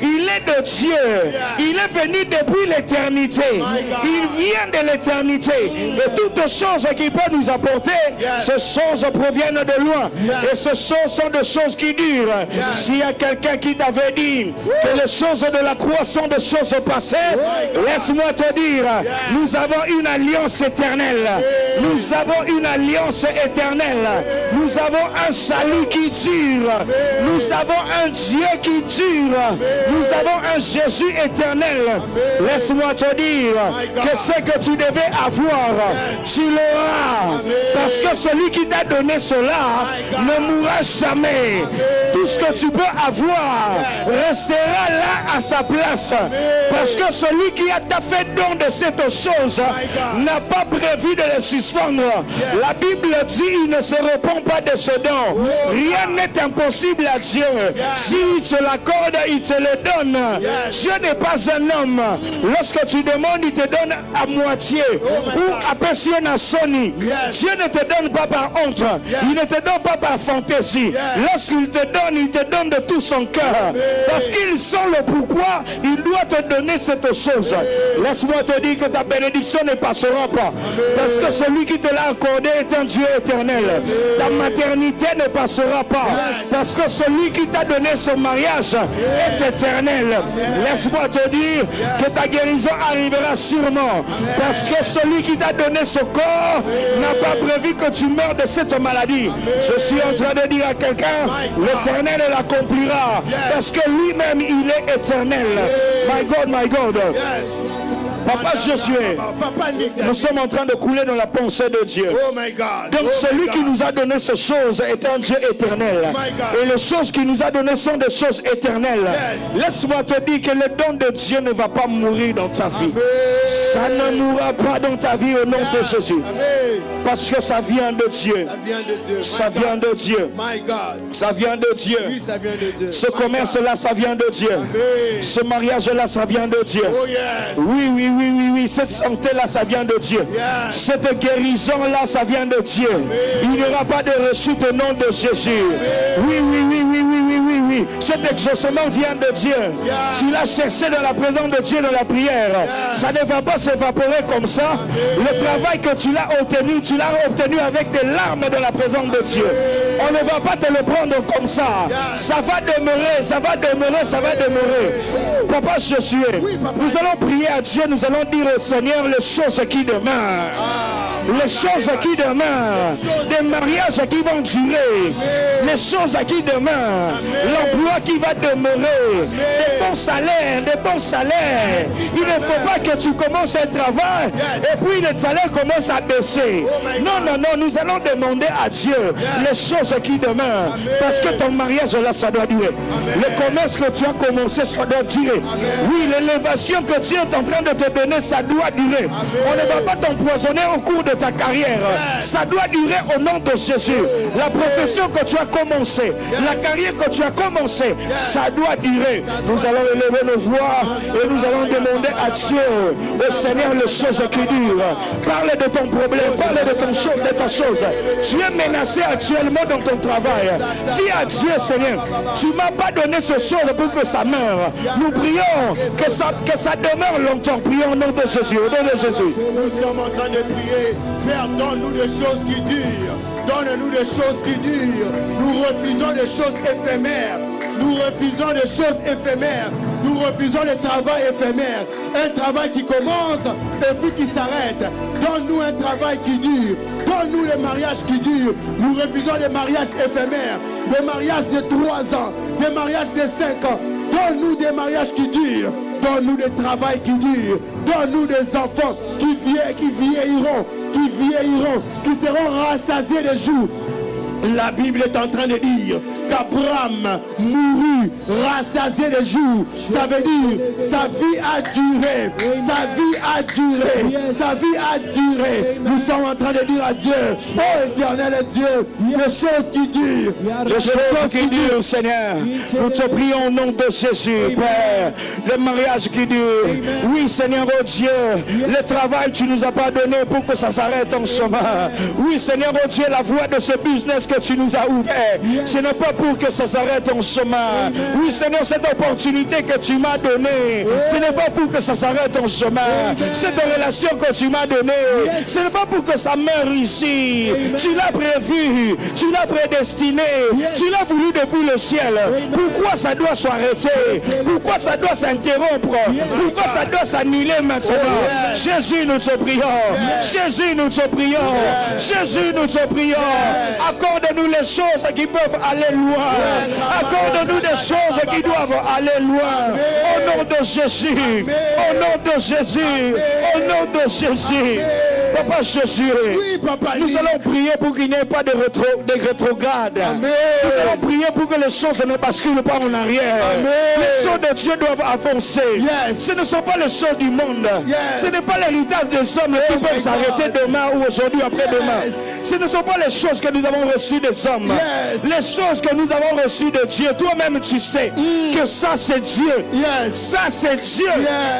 Il est de Dieu. Il est venu depuis l'éternité. Il vient de l'éternité. Et toutes choses qu'il peut nous apporter, ces choses proviennent de loin. Et ces choses sont des choses qui durent. S'il y a quelqu'un qui t'avait dit que les choses de la croix sont des choses passées, laisse-moi te dire, nous avons une alliance éternelle. Nous avons une alliance éternelle. Nous avons un salut qui dure. Nous avons un Dieu qui dure. Nous avons un Jésus éternel. Laisse-moi te dire que ce que tu devais avoir, tu l'auras. Parce que celui qui t'a donné cela ne mourra jamais. Tout ce que tu peux avoir restera là à sa place. Parce que celui qui t'a fait don de cette chose n'a pas prévu de le suspendre. La Bible dit il ne se repent pas de ce don. Rien n'est impossible à Dieu. S'il te l'accorde, il te le donne. Dieu n'est pas un homme. Lorsque tu demandes, il te donne à moitié ou à Sony. Dieu ne te donne pas par honte. Il ne te donne pas par fantaisie. Lorsqu'il te donne de tout son cœur. Parce qu'il sent le pourquoi il doit te donner cette chose. Laisse-moi te dire que ta bénédiction ne passera pas. Parce que celui qui te l'a accordé est un Dieu éternel. Ta maternité ne passera pas. Parce que celui qui t'a donné ce mariage est éternel. Laisse-moi te dire que ta guérison arrivera sûrement. Parce que celui qui t'a donné ce corps n'a pas prévu que tu meurs de cette maladie. Je suis en train de dire à quelqu'un, l'éternel l'accomplira. Parce que lui-même, il est éternel. My God, my God. Papa Josué, nous sommes en train de couler dans la pensée de Dieu. Donc celui qui nous a donné ces choses est un Dieu éternel. Et les choses qu'il nous a données sont des choses éternelles. Laisse-moi te dire que le don de Dieu ne va pas mourir dans ta vie. Ça ne mourra pas dans ta vie au nom de Jésus. Parce que ça vient de Dieu. Ça vient de Dieu. Ça vient de Dieu. Ce commerce-là, ça vient de Dieu. Ce mariage-là, ça vient de Dieu. Oui, oui, oui, cette santé-là, ça vient de Dieu. Cette guérison-là, ça vient de Dieu. Il n'y aura pas de rechute au nom de Jésus. Oui. Cet exaucement vient de Dieu. Tu l'as cherché dans la présence de Dieu dans la prière. Ça ne va pas s'évaporer comme ça. Le travail que tu l'as obtenu avec des larmes dans la présence de Dieu. On ne va pas te le prendre comme ça. Ça va demeurer, ça va demeurer. Papa Jésus, nous allons prier à Dieu, nous allons dire au Seigneur les choses qui demeurent. Les choses qui demeurent, des mariages qui vont durer, les choses qui demeurent, l'emploi qui va demeurer, des bons salaires. Il ne faut pas que tu commences un travail et puis le salaire commence à baisser. Non, nous allons demander à Dieu les choses qui demeurent, parce que ton mariage là, ça doit durer. Le commerce que tu as commencé, ça doit durer. Oui, l'élévation que Dieu est en train de te donner, ça doit durer. On ne va pas t'empoisonner au cours de ta carrière. Ça doit durer au nom de Jésus. La profession que tu as commencé, la carrière que tu as commencé, ça doit durer. Nous allons élever nos voix et nous allons demander à Dieu, au Seigneur, les choses qui durent. Parle de ton problème, parle de ta chose. Tu es menacé actuellement dans ton travail. Dis à Dieu, Seigneur, tu ne m'as pas donné ce chose pour que ça meure. Nous prions que ça demeure longtemps. Prions au nom de Jésus, au nom de Jésus. Nous sommes en train de prier. Père, donne-nous des choses qui durent. Donne-nous des choses qui durent. Nous refusons des choses éphémères. Nous refusons des choses éphémères. Nous refusons le travail éphémère. Un travail qui commence et puis qui s'arrête. Donne-nous un travail qui dure. Donne-nous les mariages qui durent. Nous refusons les mariages éphémères. Des mariages de 3 ans. Des mariages de 5 ans. Donne-nous des mariages qui durent. Donne-nous des travails qui durent. Donne-nous des enfants qui vieilliront, qui seront rassasiés de jours. La Bible est en train de dire qu'Abraham mourut rassasié de jours. Ça veut dire sa vie a duré. Sa vie a duré. Sa vie a duré. Nous sommes en train de dire à Dieu, oh éternel Dieu, les choses qui durent. Les choses qui durent, Seigneur. Nous te prions au nom de Jésus, Père. Le mariage qui dure. Oui, Seigneur, oh Dieu, le travail tu nous as pas donné pour que ça s'arrête en chemin. Oui, Seigneur, oh Dieu, la voie de ce business que tu nous as ouvert, ce n'est pas pour que ça s'arrête en chemin. Oui, Seigneur, cette opportunité que tu m'as donnée, ce n'est pas pour que ça s'arrête en chemin. Cette relation que tu m'as donnée, ce n'est pas pour que ça meure ici. Tu l'as prévu, tu l'as prédestiné, tu l'as voulu depuis le ciel. Pourquoi ça doit s'arrêter? Pourquoi ça doit s'interrompre? Pourquoi ça doit s'annuler maintenant? Jésus, nous te prions. Jésus, nous te prions. Jésus, nous te prions. Accorde-nous les choses qui peuvent aller loin. Accorde-nous des choses qui doivent aller loin. Au nom de Jésus. Au nom de Jésus. Au nom de Jésus. Papa Jésus, nous allons prier pour qu'il n'y ait pas de rétrograde. Nous allons prier pour que les choses ne basculent pas en arrière. Les choses de Dieu doivent avancer. Ce ne sont pas les choses du monde. Ce n'est pas l'héritage des hommes qui peuvent s'arrêter demain ou aujourd'hui après-demain. Ce ne sont pas les choses que nous avons reçues des hommes. Les choses que nous avons reçues de Dieu. Toi-même tu sais que ça c'est Dieu. Ça c'est Dieu.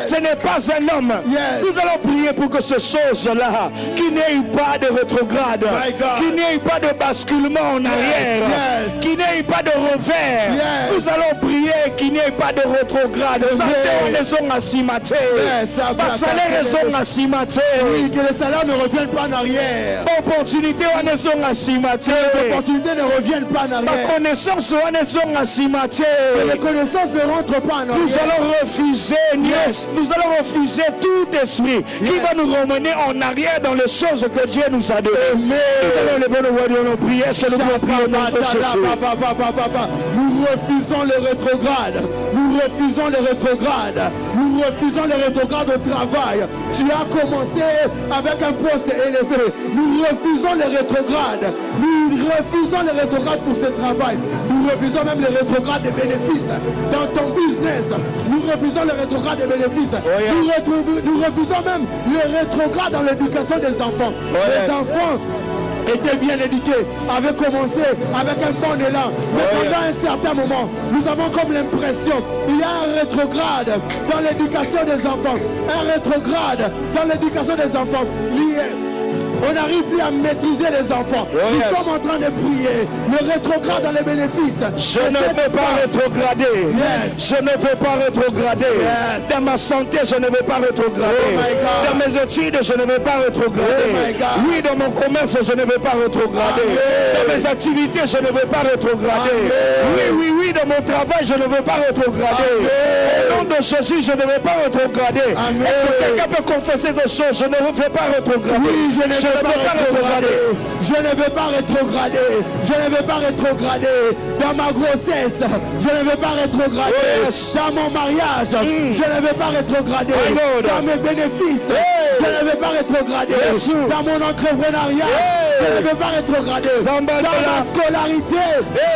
Ce n'est pas un homme. Nous allons prier pour que ces choses-là, qu'il n'y ait pas de rétrograde, qu'il n'y ait pas de basculement en arrière, qu'il n'y ait pas de revers. Nous allons prier qu'il n'y ait pas de rétrograde. Oui, que les salaires ne reviennent pas en arrière. Opportunité les opportunités ne reviennent pas en arrière. Connaissance que les connaissances ne rentrent pas en arrière. Nous allons refuser, nous allons refuser tout esprit qui va nous ramener en arrière dans les choses que Dieu nous a données. Nous allons lever le voix de nos prières. Nous refusons le rétrograde. Nous refusons le rétrograde. Nous refusons le rétrograde au travail. Tu as commencé avec un poste élevé. Nous refusons le rétrograde. Nous refusons le rétrograde pour ce travail. Nous refusons même le rétrograde des bénéfices dans ton business. Nous refusons le rétrograde des bénéfices. Nous refusons même le rétrograde dans l'éducation des enfants. Les enfants étaient bien éduqués, avaient commencé avec un bon élan. Mais pendant un certain moment, nous avons comme l'impression qu'il y a un rétrograde dans l'éducation des enfants. Un rétrograde dans l'éducation des enfants lié. On n'arrive plus à maîtriser les enfants. Nous sommes en train de prier. Le rétrograde dans les bénéfices. Je ne veux pas rétrograder. Je ne veux pas rétrograder. Dans ma santé, je ne veux pas rétrograder. Dans mes études, je ne veux pas rétrograder. Oui, dans mon commerce, je ne veux pas rétrograder. Dans mes activités, je ne veux pas rétrograder. Oui, dans mon travail, je ne veux pas rétrograder. Au nom de Jésus, je ne veux pas rétrograder. Est-ce que quelqu'un peut confesser des choses? Je ne veux pas rétrograder. Oui, je ne veux pas rétrograder. Je ne veux pas rétrograder. Je ne veux pas rétrograder. Dans ma grossesse, je ne veux pas rétrograder. Dans mon mariage, je ne veux pas rétrograder. Dans mes bénéfices, je ne veux pas rétrograder. Dans mon entrepreneuriat, je ne veux pas rétrograder. Dans ma scolarité,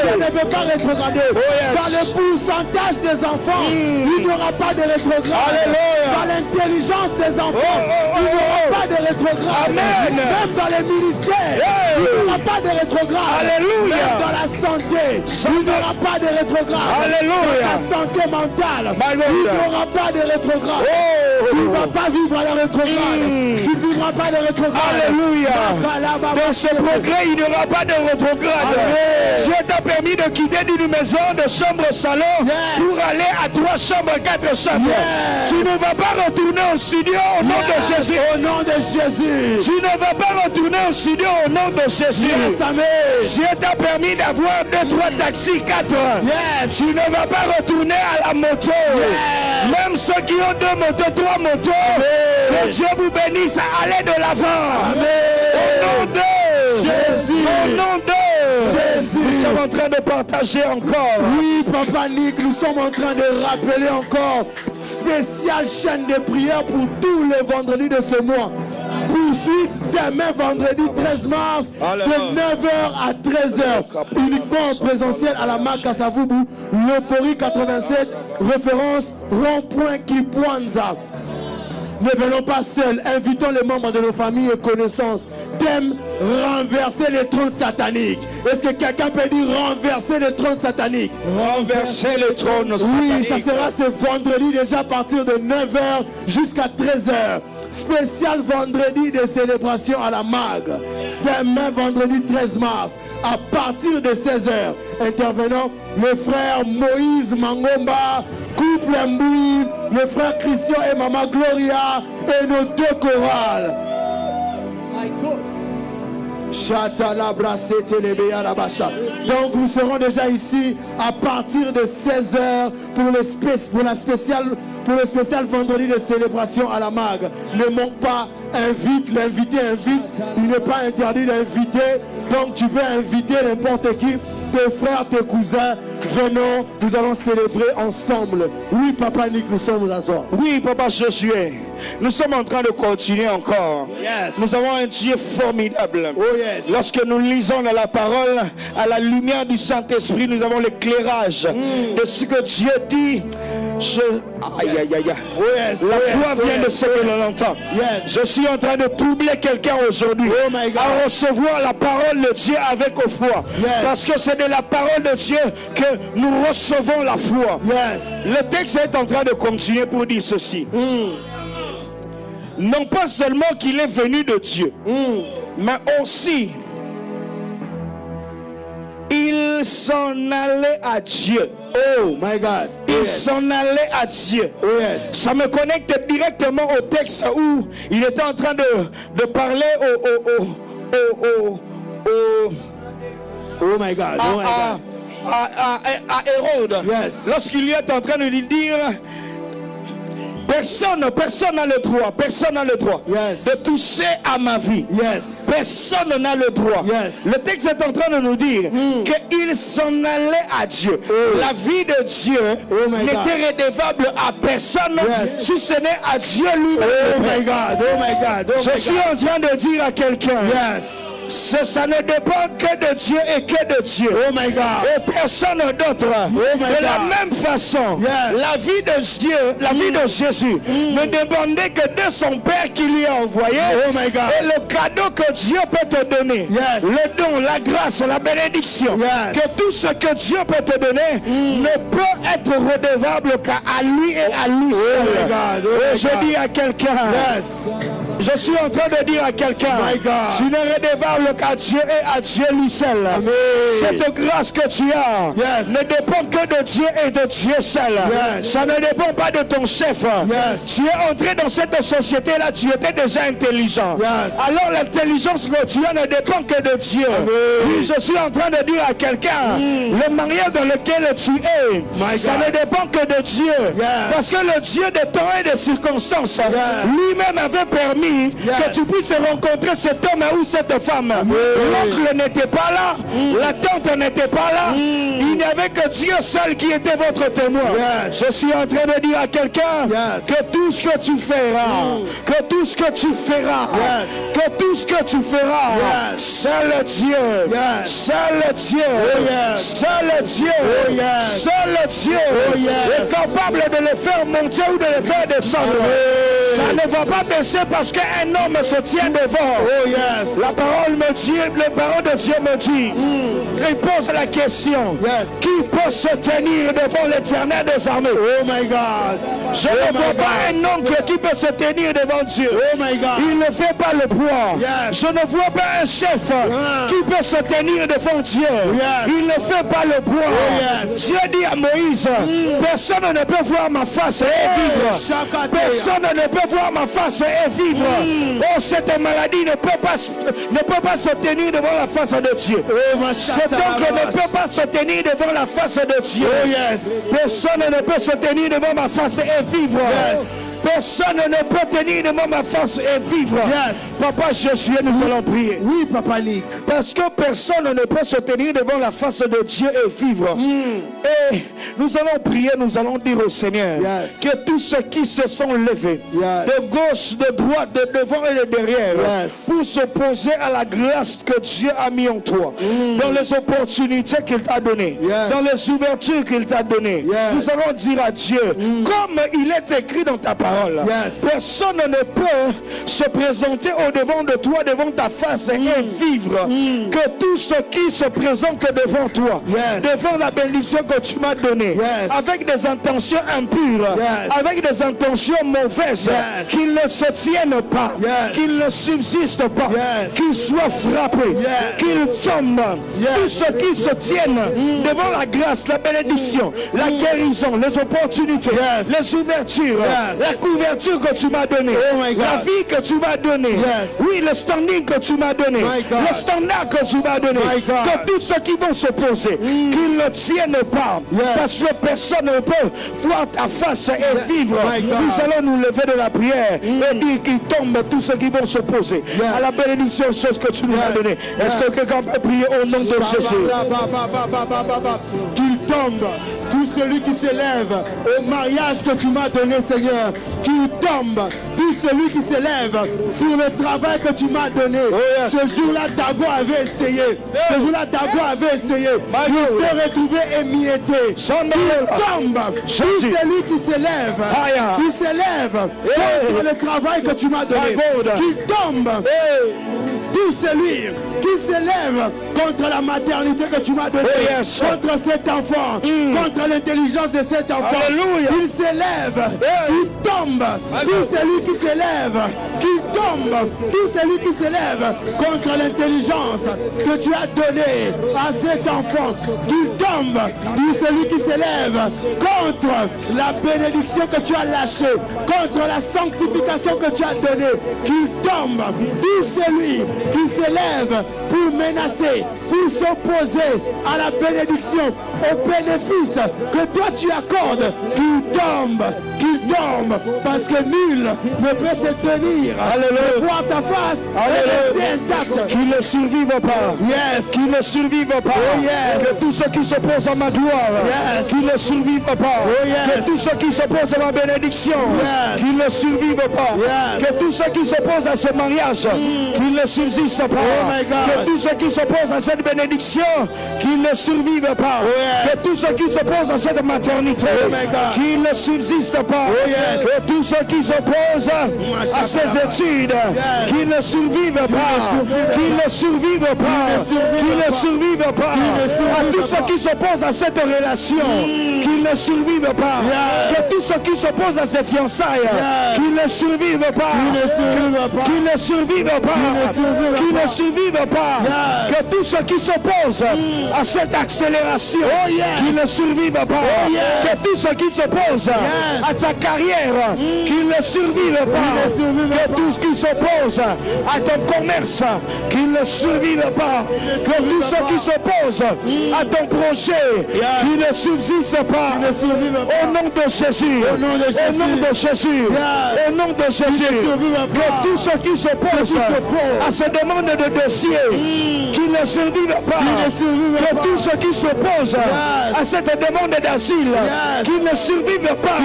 je ne veux pas rétrograder. Dans le pourcentage des enfants, il n'y aura pas de rétrograde. Dans l'intelligence des enfants, il n'y aura pas de rétrograde. Même dans les ministères, il n'y aura pas de rétrograde. Même dans la santé, il n'y aura pas de rétrograde. Dans la santé mentale, il n'y aura pas de rétrograde. Tu ne vas pas vivre à la rétrograde. Tu ne vivras pas de rétrograde. Dans ce progrès, il n'y aura pas de rétrograde. Dieu t'a permis de quitter d'une maison de chambre salon pour aller à 3 chambres, 4 chambres. Tu ne vas pas retourner au studio au nom de Jésus. Au nom de Jésus. Tu ne vas pas retourner au studio au nom de Jésus. Dieu t'a permis d'avoir 2, 3 taxis, 4. Tu ne vas pas retourner à la moto. Même ceux qui ont 2 motos, 3 motos, que Dieu vous bénisse à aller de l'avant. Au nom de Jésus. Au nom de Jésus. Nous sommes en train de partager encore. Oui, Papa Nick, nous sommes en train de rappeler encore. Spéciale chaîne de prière pour tous les vendredis de ce mois. Poursuite demain vendredi 13 mars de 9h à 13h. Uniquement en présentiel à la marque Kasavubu, le Pori 87, référence rond-point Kipwanza. Ne venons pas seuls, invitons les membres de nos familles et connaissances. Thème, renverser les trônes sataniques. Est-ce que quelqu'un peut dire renverser les trônes sataniques? Renverser les trônes sataniques. Oui, ça sera ce vendredi déjà à partir de 9h jusqu'à 13h. Spécial vendredi de célébration à la MAG. Demain vendredi 13 mars à partir de 16h. Intervenant le frère Moïse Mangomba, couple Mboui, le frère Christian et Maman Gloria et nos 2 chorales. Donc nous serons déjà ici à partir de 16h pour le spécial vendredi de célébration à la MAG. Ne manque pas, invite, l'invité invite. Il n'est pas interdit d'inviter. Donc tu peux inviter n'importe qui, tes frères, tes cousins. Venons, nous allons célébrer ensemble. Oui, Papa Nick, nous sommes à toi. Oui, Papa Josué, nous sommes en train de continuer encore. Nous avons un Dieu formidable. Lorsque nous lisons dans la parole, à la lumière du Saint-Esprit, nous avons l'éclairage de ce que Dieu dit. La foi vient de ce que l'on entend. Je suis en train de troubler quelqu'un aujourd'hui à recevoir la parole de Dieu avec foi. Parce que c'est de la parole de Dieu que nous recevons la foi. Le texte est en train de continuer pour dire ceci. Non pas seulement qu'il est venu de Dieu, mais aussi il s'en allait à Dieu. Oh my God. Il s'en allait à Dieu. Ça me connecte directement au texte où il était en train de parler oh my God. Oh my God. À Hérode. Lorsqu'il lui est en train de lui dire personne n'a le droit de toucher à ma vie. Personne n'a le droit. Le texte est en train de nous dire qu'il s'en allait à Dieu. La vie de Dieu n'était redevable à personne si ce n'est à Dieu lui-même. Oh my God. Je suis en train de dire à quelqu'un Ça ne dépend que de Dieu et que de Dieu. Oh my God. Et personne d'autre. De la même façon, la vie de Dieu, la vie de Jésus ne dépendait que de son Père qui lui a envoyé. Oh my God. Et le cadeau que Dieu peut te donner, le don, la grâce, la bénédiction, que tout ce que Dieu peut te donner ne peut être redevable qu'à lui et à lui seul. Et je dis à quelqu'un, je suis en train de dire à quelqu'un, tu n'es redevable qu'à Dieu et à Dieu lui seul. Amen. Cette grâce que tu as ne dépend que de Dieu et de Dieu seul. Ça ne dépend pas de ton chef. Tu es entré dans cette société-là, tu étais déjà intelligent. Alors l'intelligence que tu as ne dépend que de Dieu. Oui, je suis en train de dire à quelqu'un, le mariage dans lequel tu es, ça ne dépend que de Dieu. Parce que le Dieu des temps et des circonstances, lui-même avait permis que tu puisses rencontrer cet homme ou cette femme. L'oncle n'était pas là, la tante n'était pas là. Il n'y avait que Dieu seul qui était votre témoin. Je suis en train de dire à quelqu'un que tout ce que tu feras, que tout ce que tu feras, que tout ce que tu feras, seul Dieu, seul Dieu, seul Dieu, seul Dieu est capable de le faire monter ou de le faire descendre. Ça ne va pas baisser parce qu'un homme se tient devant. La parole me dit, les paroles de Dieu me dit, il pose la question, qui peut se tenir devant l'Éternel des armées? Oh my God. Je ne vois pas un oncle qui peut se tenir devant Dieu. Oh my God. Il ne fait pas le poids. Je ne vois pas un chef qui peut se tenir devant Dieu. Il ne fait pas le poids. Dieu dit à Moïse, personne ne peut voir ma face et vivre. Personne ne peut voir ma face et vivre. Oh, cette maladie ne peut pas se tenir devant la face de Dieu. Cet oncle ne peut pas se tenir devant la face de Dieu. Personne ne peut se tenir devant ma face et vivre. Personne ne peut tenir devant ma face et vivre. Papa Josué, nous allons prier. Oui, Papa Nick. Parce que personne ne peut se tenir devant la face de Dieu et vivre. Et nous allons prier, nous allons dire au Seigneur que tous ceux qui se sont levés de gauche, de droite, de devant et de derrière pour s'opposer à la grâce que Dieu a mis en toi, dans les opportunités qu'il t'a données, dans les ouvertures qu'il t'a données, nous allons dire à Dieu, comme il est écrit dans ta parole, personne ne peut se présenter au devant de toi, devant ta face et vivre. Que tout ce qui se présente devant toi, devant la bénédiction que tu m'as donnée, avec des intentions impures, avec des intentions mauvaises, qu'ils ne se tiennent pas, qu'ils ne subsistent pas, qu'ils soient frappés, qu'ils tombent. Tous ceux qui se tiennent devant la grâce, la bénédiction, la guérison, les opportunités, les ouvertures, la couverture que tu m'as donnée, la vie que tu m'as donnée, oui, le standing que tu m'as donné, le standard que tu m'as donné, que tous ceux qui vont s'opposer, qu'ils ne tiennent pas, parce que personne ne peut voir ta face et vivre. Nous allons nous lever de la prière et dire qu'ils tombent tous ceux qui vont s'opposer à la bénédiction, chose que tu nous as donnée. Est-ce que quelqu'un peut prier au nom de Jésus? Qu'il tombe, tout celui qui s'élève au mariage que tu m'as donné, Seigneur, qu'il tombe, tout celui qui s'élève sur le travail que tu m'as donné. Ce jour-là, Dago avait essayé. Ce jour-là, Dago avait essayé. Il s'est retrouvé émietté. Qu'il tombe, tout celui qui s'élève contre le travail que tu m'as donné. Qu'il tombe, tout celui qui s'élève contre la maternité que tu m'as donnée, contre cet enfant, contre l'intelligence de cet enfant. Il s'élève, il tombe. Tout celui qui s'élève, qu'il tombe. Tout celui qui s'élève contre l'intelligence que tu as donnée à cet enfant, qu'il tombe. Tout celui qui s'élève contre la bénédiction que tu as lâchée, contre la sanctification que tu as donnée, qu'il tombe. Tout celui qui s'élève pour menacer, pour s'opposer à la bénédiction, au bénéfice que toi tu accordes, qu'il tombe tombe, parce que nul ne peut se tenir. Alléluia. Voir ta face et rester intact. Qu'il ne survive pas. Yes. Qu'il ne survive pas. Oh, yes. Que tous ceux qui s'opposent à ma gloire, Yes. qu'ils ne survivent pas. Oh, yes. Que tous ceux qui s'opposent à ma bénédiction, Yes. qu'ils ne survivent pas. Yes. Que tous ceux qui s'opposent à ce mariage, qu'ils ne subsistent pas. Oh, my God. Que tous ceux qui s'opposent à cette bénédiction, qu'ils ne survivent pas. Oh, yes. Que tous ceux qui s'opposent à cette maternité, Oh, my God. qu'ils ne subsistent pas. Oh, yes. Que tous ceux qui s'opposent à ces études, Yes. qu'ils ne survivent pas. Qu'ils ne survivent pas. Qu'ils ne survivent pas. À tous ceux qui s'opposent à cette relation, qu'ils ne survivent pas. Yes. Que tous ceux qui s'opposent à ces fiançailles, Yes. qu'ils ne survivent pas. Qu'ils ne survivent pas. Qu'ils ne survivent pas. Yes. Que tous ceux qui s'opposent à cette accélération, qu'ils ne survivent pas. Que tous ceux qui s'opposent à ta carrière, qu'ils ne survivent pas. Que tous ceux qui s'opposent à ton commerce, qu'ils ne survivent pas. Que tous ceux qui s'opposent à ton projet, qu'ils ne subsistent pas. Au nom de Jésus. Au nom de Jésus. Au nom de Jésus. Que tous ceux qui s'opposent à ces demandes de dossier, qu'ils ne survivent pas. Que tous ceux qui s'opposent à cette demande d'asile, qu'ils ne survivent pas.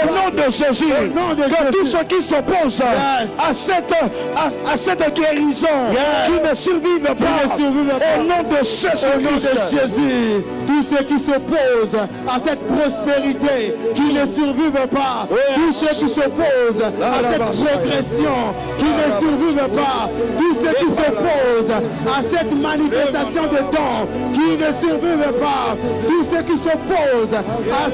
Au nom de Jésus. Que tous ceux qui s'opposent à cette guérison, qu'ils ne survivent pas. Au nom de Jésus, tous ceux qui s'opposent à cette prospérité, qui ne survivent pas, tous ceux qui s'opposent à cette progression, qui ne survivent pas, tous ceux qui s'opposent à cette manifestation de dons, qui ne survivent pas, tous ceux qui s'opposent à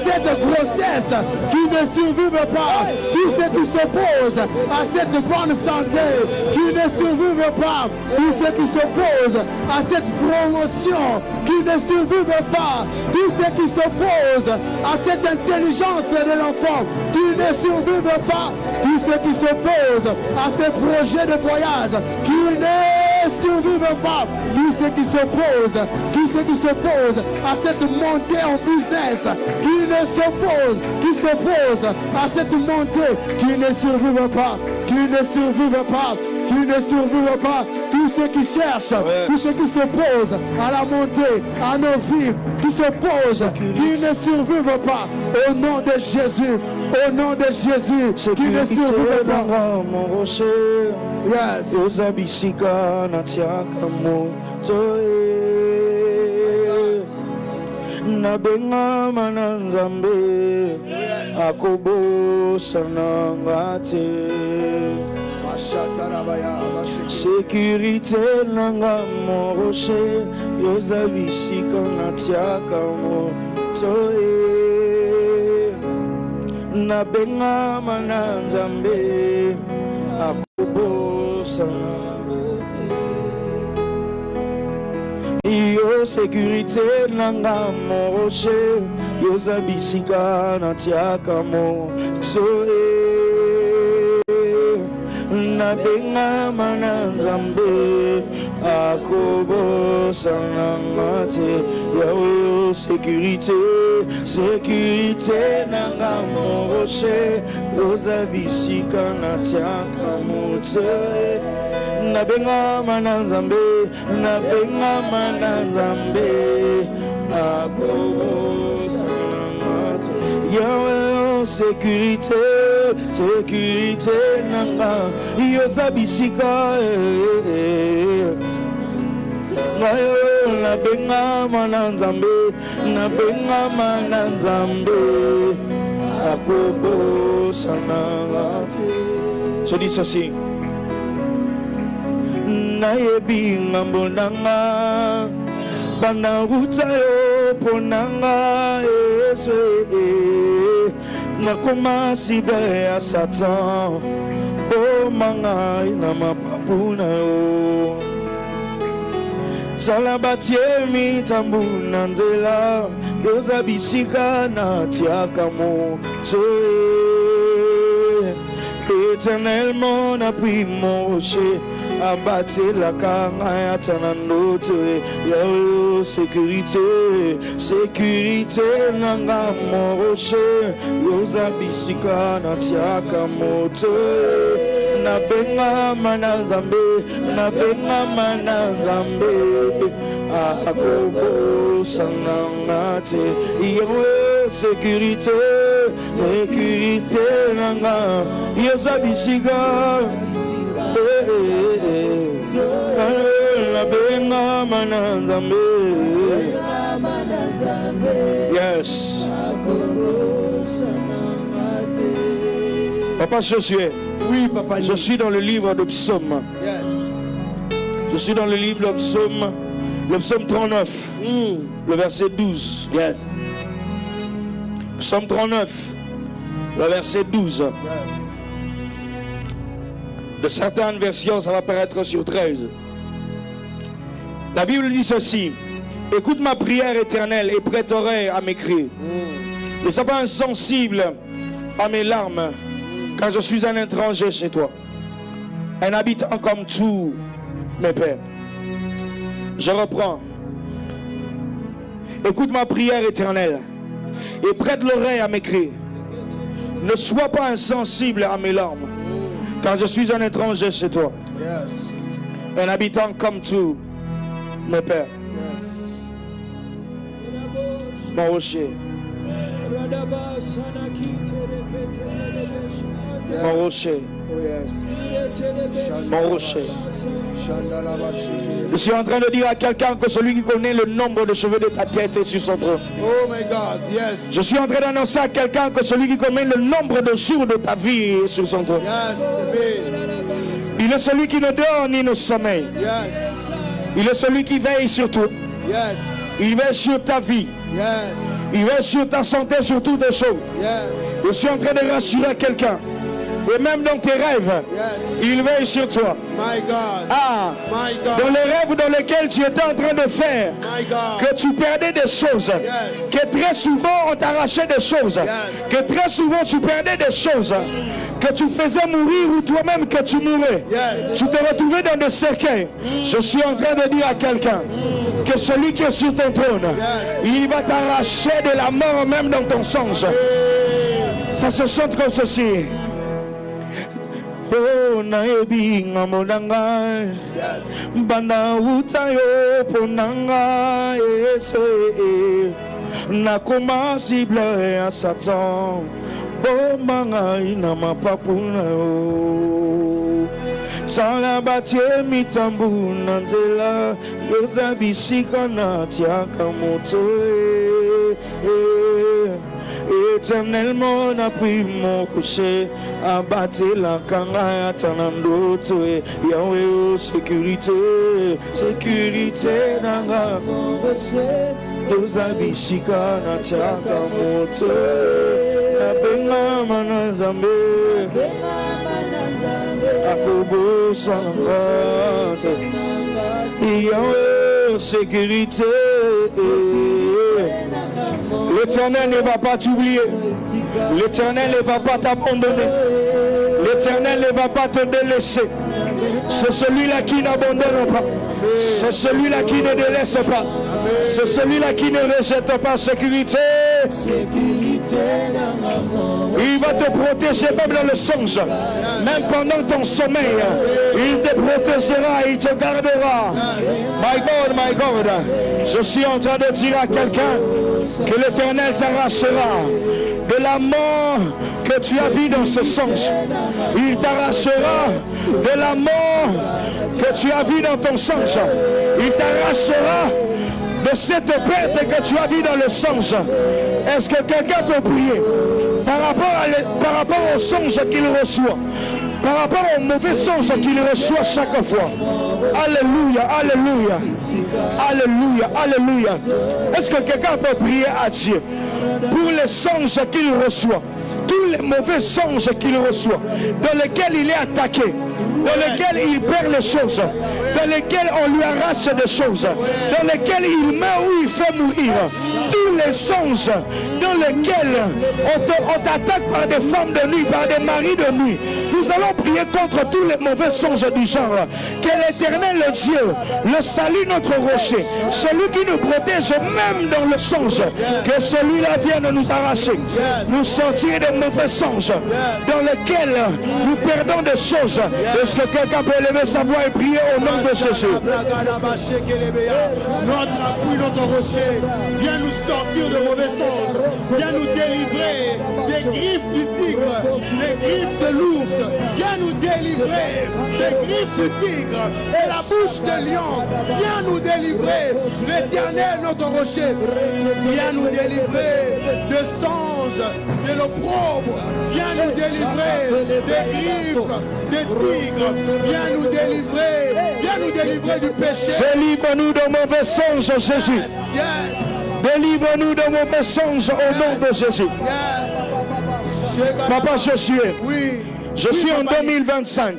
cette grossesse, qui ne survivent pas, tous ceux qui s'opposent à cette bonne santé, qui ne survivent pas, tous ceux qui s'opposent à cette promotion, qui ne survivent pas, tous ceux qui s'opposent à cette intelligence de l'enfant, qui ne survivent pas, tous ceux qui s'opposent à ces projets de voyage, qui ne survivent pas, tous ceux qui s'opposent à cette montée en business, qui s'opposent à cette montée, qui ne survivent pas, tous ceux qui cherchent, tous ceux qui s'opposent à la montée, à nos vies, qui s'opposent, qui ne survivent pas, au nom de Jésus, qui ne survivent pas. Mon rocher, Yes. Ozabisika natiaka motoe nabenga mana nzambe akobosana ngate sécurité nanga mon rocher yozabisika natiaka motoe nabenga mana nzambe yo sécurité nanga mon rocher yo zabisika natiaka mo zoe na benga mana nzambe akobosana ngate yo sécurité nanga mon rocher yo zabisika natiaka mo zoe na benga mana nzambe Yahweh, sécurité nanga yozabisika na benga mana nzambe akobosana. Je dis ceci. Nayebi ngambo nanga bana ruta yo ponanga Yesu nakoma sibe ya Satan o manga ina mapapu na yo zala batie mitambu na nzela yozabisika na tiaka mo Éternel, mon appui, mon rocher, abattez la carrière, tananote, Yahweh, sécurité, sécurité, nanga, mon rocher, Yozabisika, natiaka, moto, nabenga, manazambe, nabenga, manazambe, akobo, sanangate, Yahweh, sécurité, sécurité, nanga, Yozabisika, yes. Papa Josué. Oui, papa. Je suis dans le livre de Psaume. Yes. Je suis dans le livre de Psaume, le Psaume 39, le verset 12. Yes. Psaume 39, le verset 12. Yes. De certaines versions, ça va paraître sur 13. La Bible dit ceci: écoute ma prière éternelle et prête oreille à mes cris. Ne sois pas insensible à mes larmes, car je suis un étranger chez toi, un habitant comme tous mes pères. Je reprends. Écoute ma prière éternelle et prête l'oreille à mes cris. Ne sois pas insensible à mes larmes, car je suis un étranger chez toi, Yes. un habitant comme tous mes pères. Yes. Mon rocher, mon rocher, Oh yes. mon rocher. Shandalabashi. Je suis en train de dire à quelqu'un que celui qui connaît le nombre de cheveux de ta tête est sur son trône. Oh my God. Yes. Je suis en train d'annoncer à quelqu'un que celui qui connaît le nombre de jours de ta vie est sur son trône. Yes. Amen. Il est celui qui ne dort ni ne sommeille. Yes. Il est celui qui veille sur tout. Yes. Il veille sur ta vie. Yes. Il veille sur ta santé, sur toutes les choses. Yes. Je suis en train de rassurer quelqu'un. Et même dans tes rêves, Yes. il veille sur toi. My God. Ah, My dans God. les rêves dans lesquels tu étais en train de faire, My God. que tu perdais des choses, Yes. que très souvent on t'arrachait des choses, Yes. que très souvent tu perdais des choses, que tu faisais mourir ou toi-même que tu mourais. Yes. Tu te retrouvais dans des cercueils. Je suis en train de dire à quelqu'un que celui qui est sur ton trône, Yes. il va t'arracher de la mort même dans ton songe. Ça se chante comme ceci. Oh, naebi ngamonanga, Yes. bana utayo ponanga eso nakoma cible ya Satan, bomanga ina mapapuna yo. Sala batie mitambu nanzela, yoza bisika na tiaka moto. Éternel, mon appui, mon coucher, abattez la kanga, tanandoto, Yahweh, sécurité, sécurité, nanga, nous abishika, na tiaka moto, nabenga manazambe, akobo sanangate, Yahweh, sécurité. L'Éternel ne va pas t'oublier. L'Éternel ne va pas t'abandonner. L'Éternel ne va pas te délaisser. C'est celui-là qui n'abandonne pas. C'est celui-là qui ne délaisse pas. C'est celui-là qui ne rejette pas. Sécurité. Il va te protéger même dans le songe. Même pendant ton sommeil. Il te protégera. Il te gardera. My God, my God. Je suis en train de dire à quelqu'un que l'Éternel t'arrachera de la mort que tu as vue dans ce songe. Il t'arrachera de la mort que tu as vue dans ton songe. Il t'arrachera de cette perte que tu as vue dans le songe. Est-ce que quelqu'un peut prier par rapport au songe qu'il reçoit, par rapport au mauvais songe qu'il reçoit chaque fois? Alléluia, alléluia, alléluia, alléluia. Est-ce que quelqu'un peut prier à Dieu pour les songes qu'il reçoit, tous les mauvais songes qu'il reçoit, dans lesquels il est attaqué, dans lesquels il perd les choses, dans lesquels on lui arrache des choses, dans lesquels il meurt ou il fait mourir? Tous tous les songes dans lesquels on t'attaque par des femmes de nuit, par des maris de nuit. Nous allons prier contre tous les mauvais songes du genre. Que l'Éternel, le Dieu, le salut notre rocher, celui qui nous protège même dans le songe, que celui-là vienne nous arracher, nous sortir des mauvais songes dans lesquels nous perdons des choses. Est-ce que quelqu'un peut élever sa voix et prier au nom de Jésus? Notre appui, notre rocher, viens nous sortir de mauvais songes, viens nous délivrer des griffes du tigre, des griffes de l'ours, viens nous délivrer des griffes du tigre et la bouche de lion, viens nous délivrer, l'Éternel notre rocher, viens nous délivrer de songes, de l'opprobre, viens nous délivrer des griffes, des tigres, viens nous délivrer du péché. Délivre-nous de mauvais songes, Jésus. Délivre-nous de mauvais songes au nom de Jésus. Papa Josué, je suis en 2025.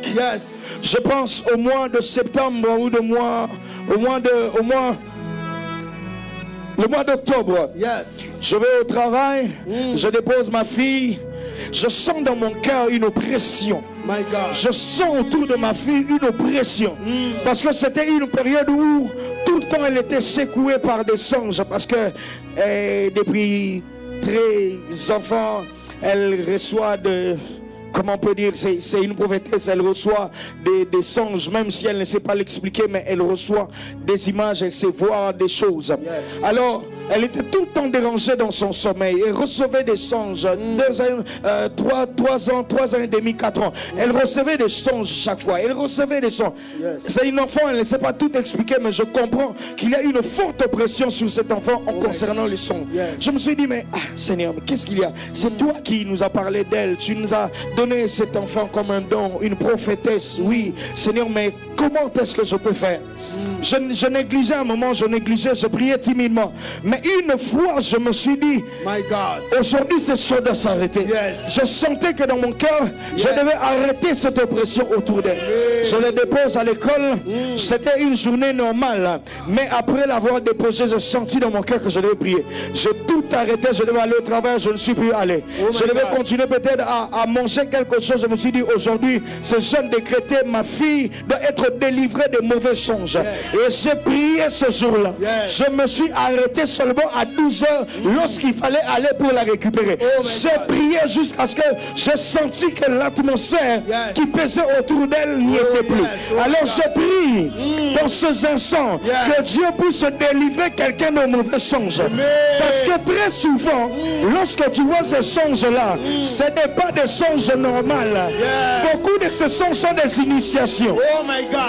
Je pense au mois de septembre ou le mois d'octobre. Je vais au travail, je dépose ma fille. Je sens dans mon cœur une oppression. Je sens autour de ma fille une oppression. Parce que c'était une période où tout le temps elle était secouée par des songes. Parce que depuis très enfant, elle reçoit de... Comment on peut dire, c'est une prophétesse, elle reçoit des songes, même si elle ne sait pas l'expliquer, mais elle reçoit des images, elle sait voir des choses. Alors, elle était tout le temps dérangée dans son sommeil. Elle recevait des songes, 3 ans et demi, 4 ans. Elle recevait des songes chaque fois. Elle recevait des songes. C'est une enfant, elle ne sait pas tout expliquer, mais je comprends qu'il y a une forte pression sur cet enfant en concernant les songes. Je me suis dit, mais Seigneur, mais qu'est-ce qu'il y a? C'est toi qui nous as parlé d'elle. Tu nous as donné cet enfant comme un don, une prophétesse. Oui, Seigneur, mais comment est-ce que je peux faire? Je négligeais un moment, je priais timidement. Mais une fois, je me suis dit, aujourd'hui, cette chose doit s'arrêter. Je sentais que dans mon cœur, je devais arrêter cette oppression autour d'elle. Je le dépose à l'école. C'était une journée normale. Mais après l'avoir déposé, j'ai senti dans mon cœur que je devais prier. J'ai tout arrêté, je devais aller au travail, je ne suis plus allé. Je devais continuer peut-être à manger quelque chose. Je me suis dit, aujourd'hui, ce jeune décrété, ma fille doit être délivrée des mauvais songes. Et j'ai prié ce jour-là. Je me suis arrêté seulement à 12 heures lorsqu'il fallait aller pour la récupérer. J'ai prié jusqu'à ce que j'ai senti que l'atmosphère qui pesait autour d'elle n'y était plus. Alors je prie dans ces instants que Dieu puisse délivrer quelqu'un de mauvais songes. Parce que très souvent, lorsque tu vois ces songes-là, ce n'est pas des songes normales. Beaucoup de ces songes sont des initiations.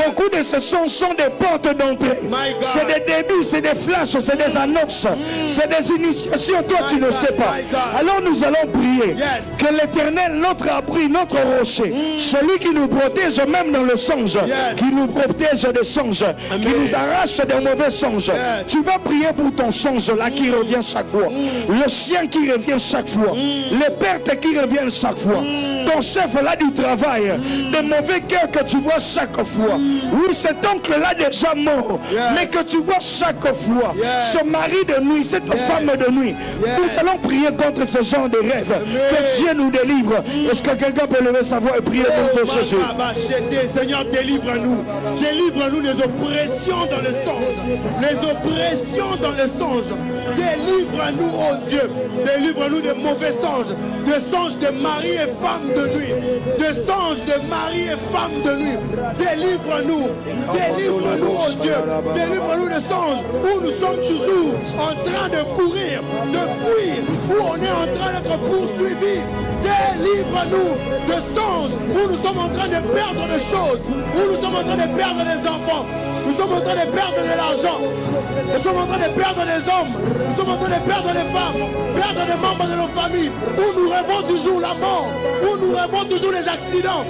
Beaucoup de ces songes sont des portes d'entrée. C'est des débuts, c'est des flashs, c'est des annonces, c'est des initiations. Toi, tu ne sais pas. Alors nous allons prier que l'Éternel, notre abri, notre rocher, celui qui nous protège même dans le songe, qui nous protège des songes, qui nous arrache des mauvais songes. Tu vas prier pour ton songe là qui revient chaque fois, le chien qui revient chaque fois, les pertes qui reviennent chaque fois, ton chef là du travail, des mauvais cœurs que tu vois chaque fois. Oui, cet oncle là déjà mort, mais que tu vois chaque fois, ce mari de nuit, cette femme de nuit. Nous allons prier contre ce genre de rêves. Que Dieu nous délivre. Est-ce que quelqu'un peut lever sa voix et prier contre Jésus? Seigneur, délivre-nous. Délivre-nous des oppressions dans le songe. Les oppressions dans le songe. Délivre-nous, oh Dieu. Délivre-nous des mauvais songes. De songes de mari et femme de nuit. De songes de mari et femme de nuit. Délivre-nous. Délivre-nous, oh Dieu. Délivre-nous des songes où nous sommes toujours en train de courir, de fuir, où on est en train d'être poursuivi. Délivre-nous de songes où nous sommes en train de perdre des choses, où nous sommes en train de perdre des enfants, nous sommes en train de perdre de l'argent, nous sommes en train de perdre des hommes, nous sommes en train de perdre des femmes, perdre des membres de nos familles, où nous rêvons toujours la mort, où nous rêvons toujours les accidents.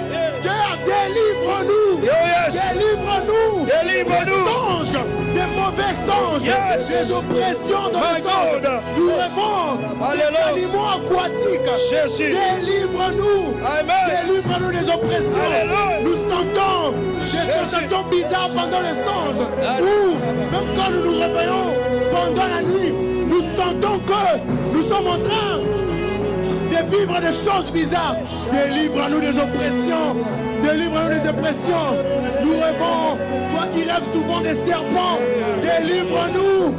Délivre-nous, délivre-nous, des songes, des mauvais songes, des oppressions dans les songes. Nous rêvons des animaux aquatiques. Délivre-nous, délivre-nous des oppressions. Nous sentons des sensations bizarres pendant les songes, ou même quand nous nous réveillons pendant la nuit, nous sentons que nous sommes en train de vivre des choses bizarres. Délivre-nous des oppressions. Délivre-nous des oppressions. Nous rêvons, toi qui rêves souvent des serpents, délivre-nous.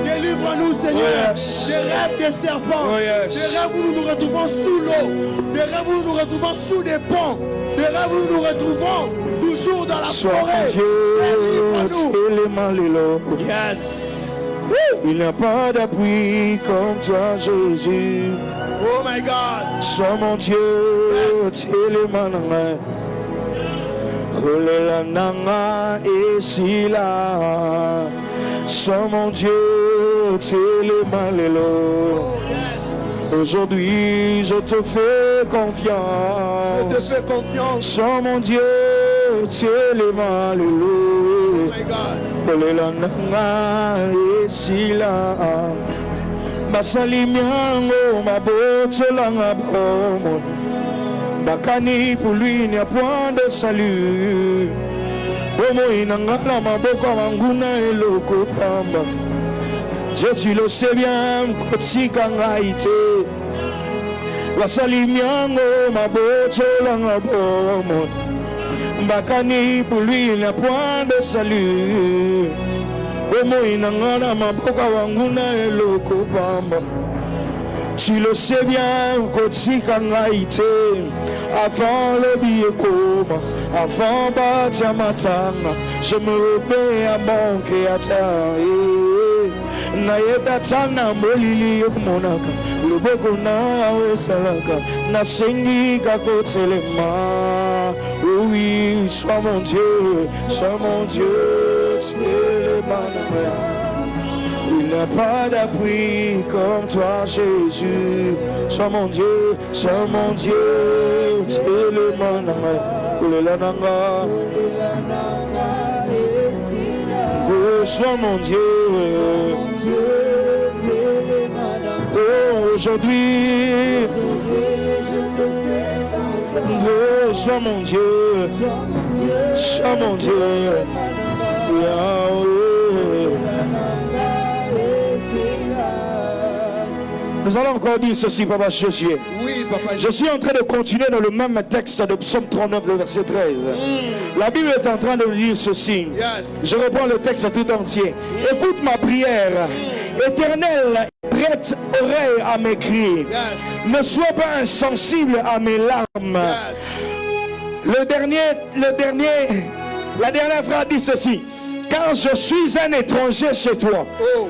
Délivre-nous, Seigneur, des rêves des serpents, des rêves où nous nous retrouvons sous l'eau, des rêves où nous nous retrouvons sous des ponts, des rêves où nous nous retrouvons toujours dans la forêt. Délivre-nous. Yes. Il n'y a pas d'appui comme toi, Jésus. Oh my God. Sois mon Dieu, tu es le mananga. Kolela nanga esila. Sois mon Dieu, tu es le malelo. Aujourd'hui, je te fais confiance. Je te fais confiance. Sois mon Dieu, tu es le malelo. Oh my God. Kolela nanga esila. Basali miango mabotola ngabomo. Bakani pour lui il n'y a point de salut. Omo inangala maboko manguna eloko pamba. Dieu tu le sais bien kotika ngaite. Basali miango mabotola ngabomo. Bakani pour lui il n'y a point de salut. Omo inangala maboko manguna eloko pamba. Tu le sais bien, kotika ngaite. Avant le billet coma, avant bâtir matanga, je me remets à mon créateur. Naïda tana molili monaka, le boko na wesalaka, na sengi kako telema. Oui, sois mon Dieu, tu es le manama. Il n'y a pas d'appui comme toi, Jésus. Sois mon Dieu, tu es le mananga. Oh, sois mon Dieu. Oh, aujourd'hui, oh, sois mon Dieu. Sois mon Dieu. Yahweh. Nous allons encore dire ceci, Papa Josué. Oui, Papa. Je suis en train de continuer dans le même texte de Psaume 39, le verset 13. La Bible est en train de dire ceci. Yes. Je reprends le texte tout entier. Écoute ma prière. Éternel, prête oreille à mes cris. Yes. Ne sois pas insensible à mes larmes. Yes. La dernière phrase dit ceci. Car je suis un étranger chez toi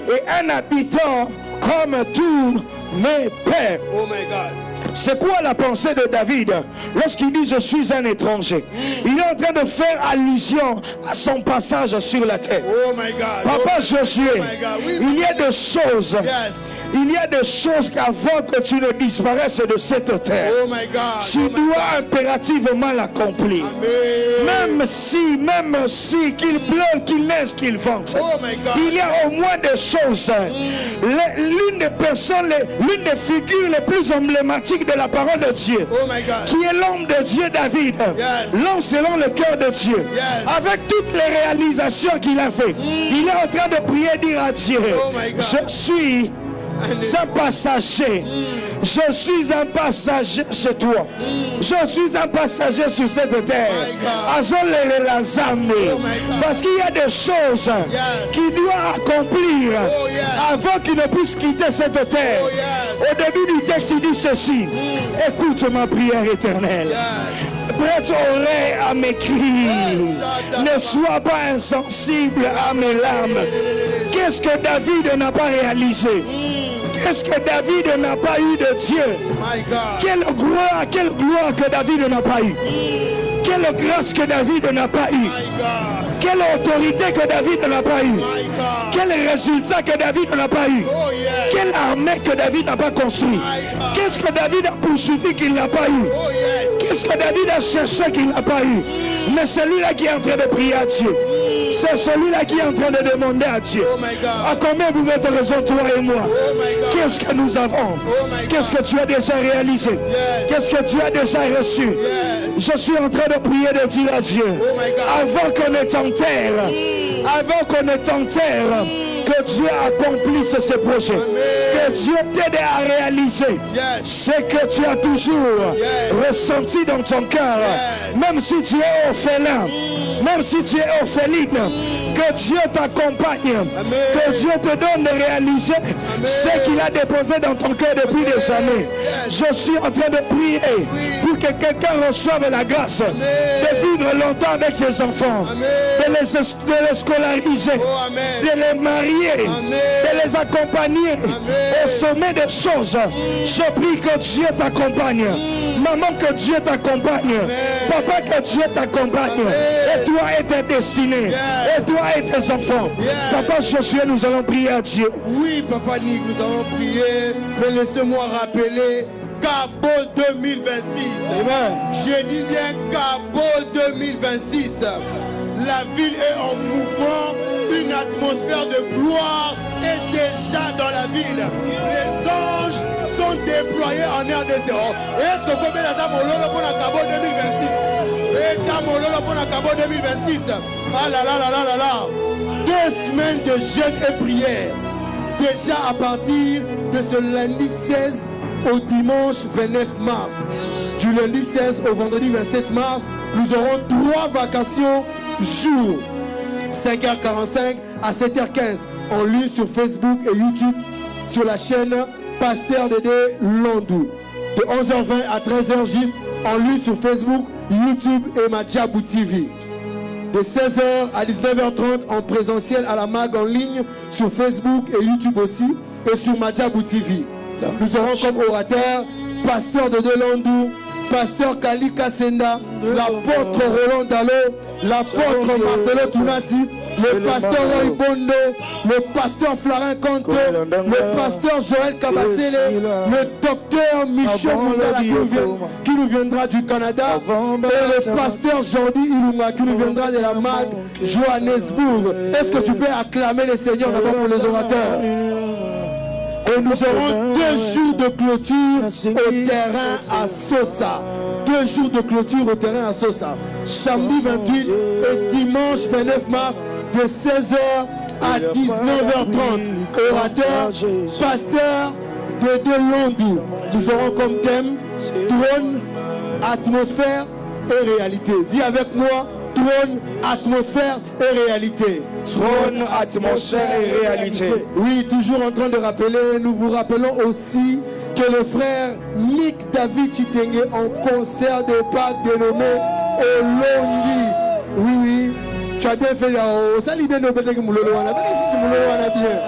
et un habitant comme tous mes pères. Oh my God. C'est quoi la pensée de David lorsqu'il dit je suis un étranger? Il est en train de faire allusion à son passage sur la terre. Oh my God. Papa Josué, oh my God. Oui, il y a des choses. Yes. Il y a des choses qu'avant que tu ne disparaisses de cette terre, Oh my God. tu dois impérativement l'accomplir. Même si qu'il pleuve, qu'il neige, qu'il vente. Oh my God. Il y a au moins des choses. L'une des personnes, l'une des figures les plus emblématiques de la parole de Dieu, Oh my God. qui est l'homme de Dieu David, Yes. l'homme selon le cœur de Dieu, Yes. avec toutes les réalisations qu'il a fait, il est en train de prier, dire à Dieu, Oh my God. je suis un passager. Je suis un passager chez toi. Je suis un passager sur cette terre. Parce qu'il y a des choses qu'il doit accomplir avant qu'il ne puisse quitter cette terre. Au début du texte, il dit ceci. Écoute ma prière éternelle. Prête oreille à mes cris. Ne sois pas insensible à mes larmes. Qu'est-ce que David n'a pas réalisé? Qu'est-ce que David n'a pas eu de Dieu? Quelle gloire que David n'a pas eu. Quelle grâce que David n'a pas eu. Quelle autorité que David n'a pas eu. Quel résultat que David n'a pas eu. Quelle armée que David n'a pas construit. Qu'est-ce que David a poursuivi qu'il n'a pas eu. Qu'est-ce que David a cherché qu'il n'a pas eu. Mais celui-là qui est en train de prier à Dieu, C'est celui-là qui est en train de demander à Dieu. Oh my God. À combien vous êtes raison, toi et moi? Oh my God. Qu'est-ce que nous avons? Oh my God. Qu'est-ce que tu as déjà réalisé? Yes. Qu'est-ce que tu as déjà reçu? Yes. Je suis en train de prier, de dire à Dieu, Oh my God. avant qu'on ne t'enterre, avant qu'on ne t'enterre, que Dieu accomplisse ses projets, que Dieu t'aide à réaliser Yes. ce que tu as toujours Yes. ressenti dans ton cœur, Yes. même si tu es orphelin, même si tu es orpheline, que Dieu t'accompagne, que Dieu te donne de réaliser ce qu'il a déposé dans ton cœur depuis des années. Je suis en train de prier pour que quelqu'un reçoive la grâce de vivre longtemps avec ses enfants, de les scolariser, Oh, amen. de les marier, de les accompagner au sommet des choses. Je prie que Dieu t'accompagne. Maman, que Dieu t'accompagne. Papa, que Dieu t'accompagne. Et toi et tes destinées. Et toi et tes enfants. Papa Josué, nous allons prier à Dieu. Oui, Papa Nick, nous allons prier, mais laissez-moi rappeler Cabo 2026. Amen. Je dis bien Cabo 2026. La ville est en mouvement, une atmosphère de gloire est déjà dans la ville. Les anges sont déployés en RDC. Est-ce que vous pouvez la dame pour la Cabo 2026? Et dame pour la Cabo 2026. Ah là là là là là là. 2 semaines de jeûne et prière. Déjà à partir de ce lundi 16 au dimanche 29 mars. Du lundi 16 au vendredi 27 mars, nous aurons 3 vacations jour. 5h45 à 7h15 en ligne sur Facebook et YouTube sur la chaîne Pasteur Dédé Landou. De 11h20 à 13h juste en ligne sur Facebook, YouTube et Madjabou TV. De 16h à 19h30 en présentiel à la MAG en ligne sur Facebook et YouTube aussi et sur Madjabou TV. Nous aurons comme orateur Pasteur Dédé Landou, Pasteur Kali Kassenda, l'apôtre Roland Dalo, l'apôtre Marcelo Tounassi, le pasteur Roy Bondo, le pasteur Flarin Kanto, le pasteur Joël Kabasele, le docteur Michel Moundala qui nous viendra du Canada, et le pasteur Jordi Ilunga qui nous viendra de la MAG Johannesburg. Est-ce que tu peux acclamer les seigneurs d'abord pour les orateurs? Et nous aurons 2 jours de clôture au terrain à Sosa. 2 jours de clôture au terrain à Sosa. Samedi 28 et dimanche 29 mars de 16h à 19h30. Orateur, pasteur Dédé Landou. Nous aurons comme thème trône, atmosphère et réalité. Dis avec moi, trône, atmosphère et réalité. Trône, atmosphère et réalité. Oui, toujours en train de rappeler, nous vous rappelons aussi que le frère Nick David Chitenge en concert de Pâques dénommé Olongi. Oui, oui, tu as bien fait. Ça lui donne peut-être que Moulolo Wana. Bien.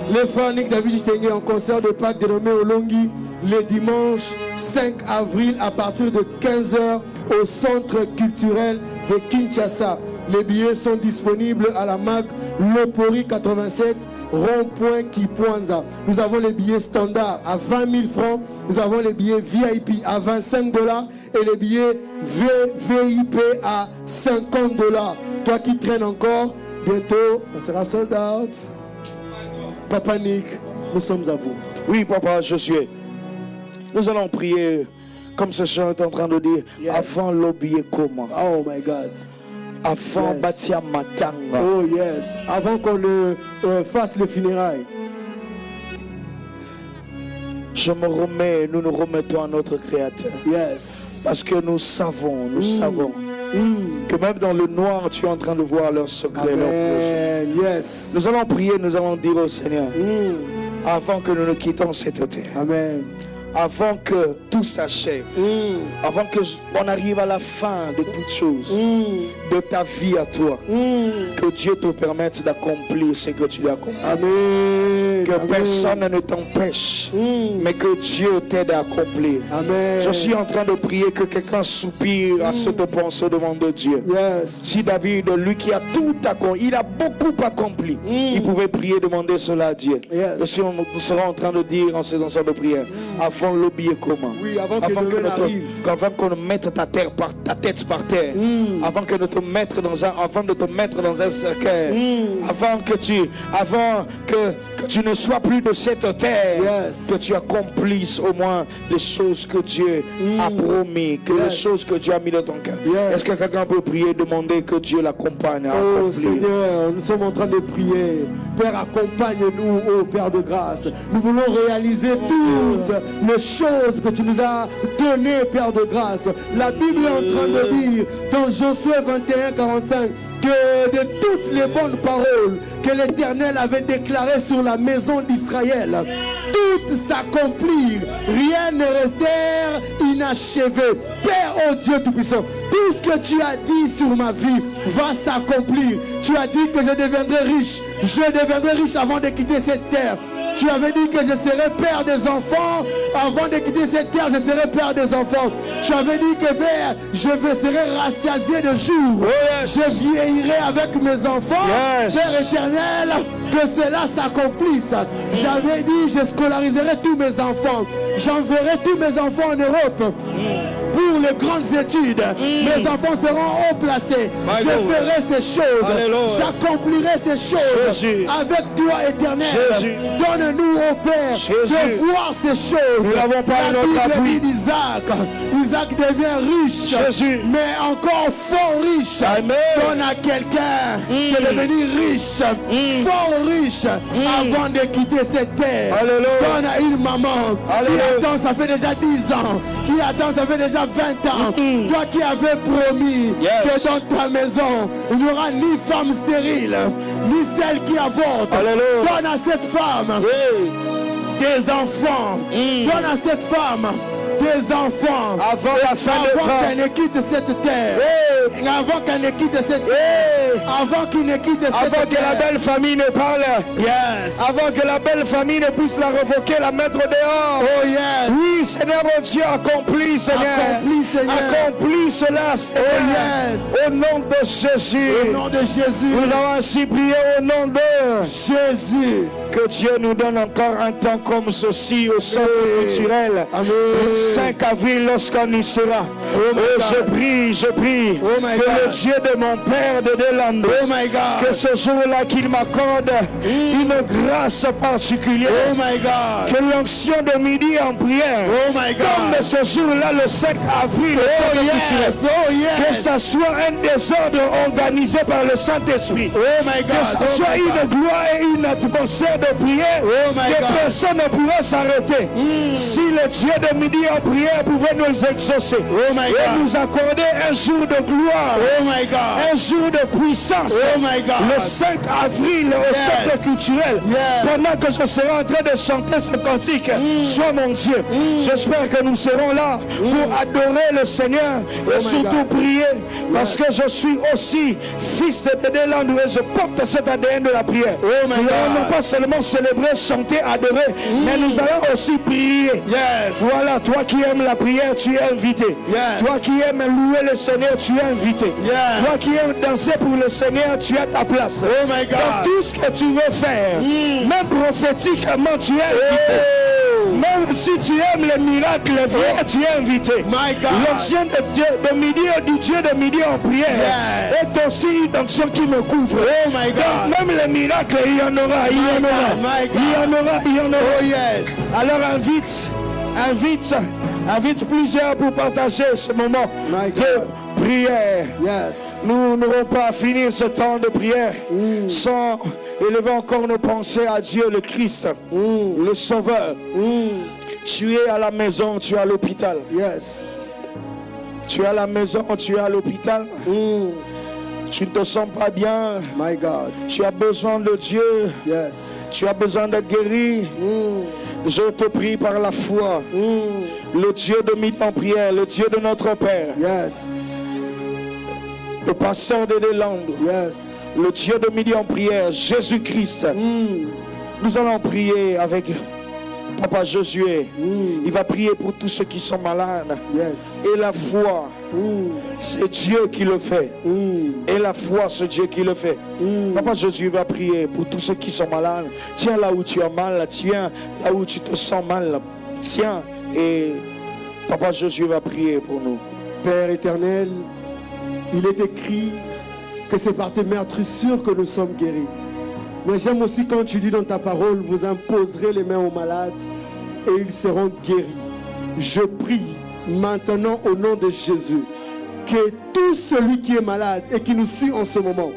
Le frère Nick David Chitenge en concert de Pâques dénommé Olongi le dimanche 5 avril à partir de 15h au centre culturel de Kinshasa. Les billets sont disponibles à la MAG Lopori 87 rond-point Kipwanza. Nous avons les billets standards à 20 000 francs. Nous avons les billets VIP à 25 $ et les billets VIP à 50 $. Toi qui traînes encore, bientôt, on sera sold out. Papa Nick, nous sommes à vous. Oui, Papa, je suis. Nous allons prier comme ce chant est en train de dire. Yes. Avant l'oublier comment. Oh my God. Avant Yes. bâtir matanga. Oh yes. Avant qu'on ne fasse le funérail. Je me remets, nous nous remettons à notre Créateur. Yes. Parce que nous savons que même dans le noir, tu es en train de voir leurs secrets, leurs projets. Amen. Yes. Nous allons prier, nous allons dire au Seigneur, avant que nous ne quittions cette terre, Amen. avant que tout s'achève, avant qu'on arrive à la fin de toutes choses, de ta vie à toi, que Dieu te permette d'accomplir ce que tu dois accomplir. Amen. Que Amen. personne ne t'empêche, mais que Dieu t'aide à accomplir. Amen. Je suis en train de prier que quelqu'un soupire à cette pensée devant de Dieu. Yes. Si David, lui qui a tout accompli, il a beaucoup accompli, il pouvait prier, demander cela à Dieu. Yes. Et si nous serons en train de dire en ces instants de prière, avant devons l'oublier comment? Oui, avant que le arrive. Avant qu'on mette ta tête par terre, avant de te mettre dans un cercueil, avant que tu ne sois plus de cette terre, que tu accomplisses au moins les choses que Dieu a promis, que les choses que Dieu a mis dans ton cœur. Est-ce que quelqu'un peut prier, demander que Dieu l'accompagne à accomplir? Oh Seigneur, nous sommes en train de prier. Père, accompagne-nous, oh Père de grâce. Nous voulons réaliser toutes les choses que tu nous as données, Père de grâce. La Bible est en train de dire dans Josué 21, 45 que de toutes les bonnes paroles que l'Éternel avait déclarées sur la maison d'Israël, toutes s'accomplirent, rien ne restèrent inachevé. Père, oh Dieu Tout-Puissant, tout ce que tu as dit sur ma vie va s'accomplir. Tu as dit que je deviendrai riche avant de quitter cette terre. Tu avais dit que je serais père des enfants. Avant de quitter cette terre, je serai père des enfants. Tu avais dit que Père, je serai rassasié de jours. Je vieillirai avec mes enfants. Père éternel, que cela s'accomplisse. J'avais dit, je scolariserai tous mes enfants. J'enverrai tous mes enfants en Europe pour les grandes études. Mes enfants seront haut placés. Je ferai ces choses. J'accomplirai ces choses avec toi, éternel. Donne-nous, ô Père, de voir ces choses. Nous n'avons pas la Bible dit d'Isaac. Isaac devient riche, mais encore fort riche. Donne à quelqu'un de devenir riche, fort riche, avant de quitter cette terre. Donne à une maman qui attend, ça fait déjà 10 ans, qui attend, ça fait déjà 20 ans. Toi qui avais promis que dans ta maison, il n'y aura ni femme stérile, ni celle qui avorte. Donne à cette femme des enfants. Donne à cette femme des enfants avant la fin de temps, qu'elle ne quitte cette terre, avant qu'elle ne quitte cette terre, avant qu'il ne quitte cette terre, avant que la belle famille ne parle, avant que la belle famille ne puisse la révoquer, la mettre dehors. Oui, Seigneur mon Dieu, accomplis, Seigneur, accomplis cela, Seigneur. Au nom de Jésus, au nom de Jésus, nous avons ainsi prié au nom de Jésus. Que Dieu nous donne encore un temps comme ceci au centre culturel. Le 5 avril, lorsqu'on y sera. Je prie que le Dieu de mon Père de Delando, que ce jour-là qu'il m'accorde une grâce particulière, que l'onction de midi en prière, comme de ce jour-là, le 5 avril, que ce soit un désordre organisé par le Saint-Esprit, que ce soit une gloire et une atmosphère de prière, que personne ne pourra s'arrêter. Si le Dieu de midi en prière pouvait nous exaucer et nous accorder un jour de gloire, un jour de puissance, le 5 avril au centre culturel, pendant que je serai en train de chanter ce cantique, sois mon Dieu. J'espère que nous serons là pour adorer le Seigneur et surtout prier, parce que je suis aussi fils de Delando et je porte cet ADN de la prière. Nous allons non pas seulement célébrer, chanter, adorer, mais nous allons aussi prier. Voilà, toi qui aimes la prière, tu es invité. Toi qui aimes louer le Seigneur, tu es invité. Toi qui aimes danser pour le Seigneur, tu as ta place. Dans tout ce que tu veux faire, même prophétiquement, tu es invité. Même si tu aimes les miracles, tu es invité. L'onction de Dieu de midi, du Dieu de midi en prière est aussi une onction qui me couvre. Donc même les miracles, il y en aura, il y en aura, il y en aura, il y en aura. Alors invite plusieurs pour partager ce moment de prière. Nous n'aurons pas à finir ce temps de prière sans élever encore nos pensées à Dieu le Christ, le Sauveur. Tu es à la maison, tu es à l'hôpital. Tu es à la maison, tu es à l'hôpital. Tu ne te sens pas bien. Tu as besoin de Dieu. Tu as besoin de guérir. Je te prie par la foi. Le Dieu de midi en prière, le Dieu de notre Père. Le pasteur de Delando. Le Dieu de midi en prière, Jésus-Christ. Nous allons prier avec Papa Josué. Il va prier pour tous ceux qui sont malades. Et la foi, c'est Dieu qui le fait. Et la foi, c'est Dieu qui le fait. Papa Josué va prier pour tous ceux qui sont malades. Tiens là où tu as mal, tiens là où tu te sens mal. Tiens Et Papa Josué va prier pour nous. Père éternel, il est écrit que c'est par tes meurtrissures que nous sommes guéris. Mais j'aime aussi quand tu dis dans ta parole, vous imposerez les mains aux malades et ils seront guéris. Je prie maintenant au nom de Jésus que tout celui qui est malade et qui nous suit en ce moment,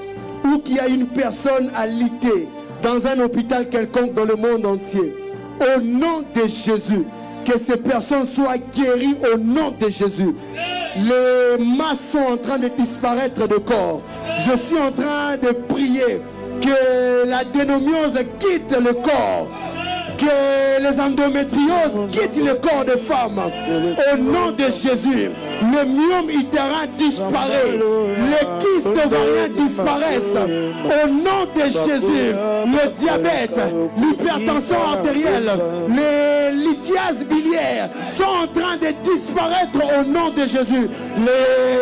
ou qui a une personne alitée dans un hôpital quelconque dans le monde entier, au nom de Jésus, que ces personnes soient guéries au nom de Jésus. Les masses sont en train de disparaître de corps. Je suis en train de prier que la dénomiose quitte le corps, que les endométrioses quittent le corps des femmes. Au nom de Jésus, le myome utérin disparaît, les kystes ovariens disparaissent. Au nom de Jésus, le diabète, l'hypertension artérielle, les lithiases biliaires sont en train de disparaître au nom de Jésus.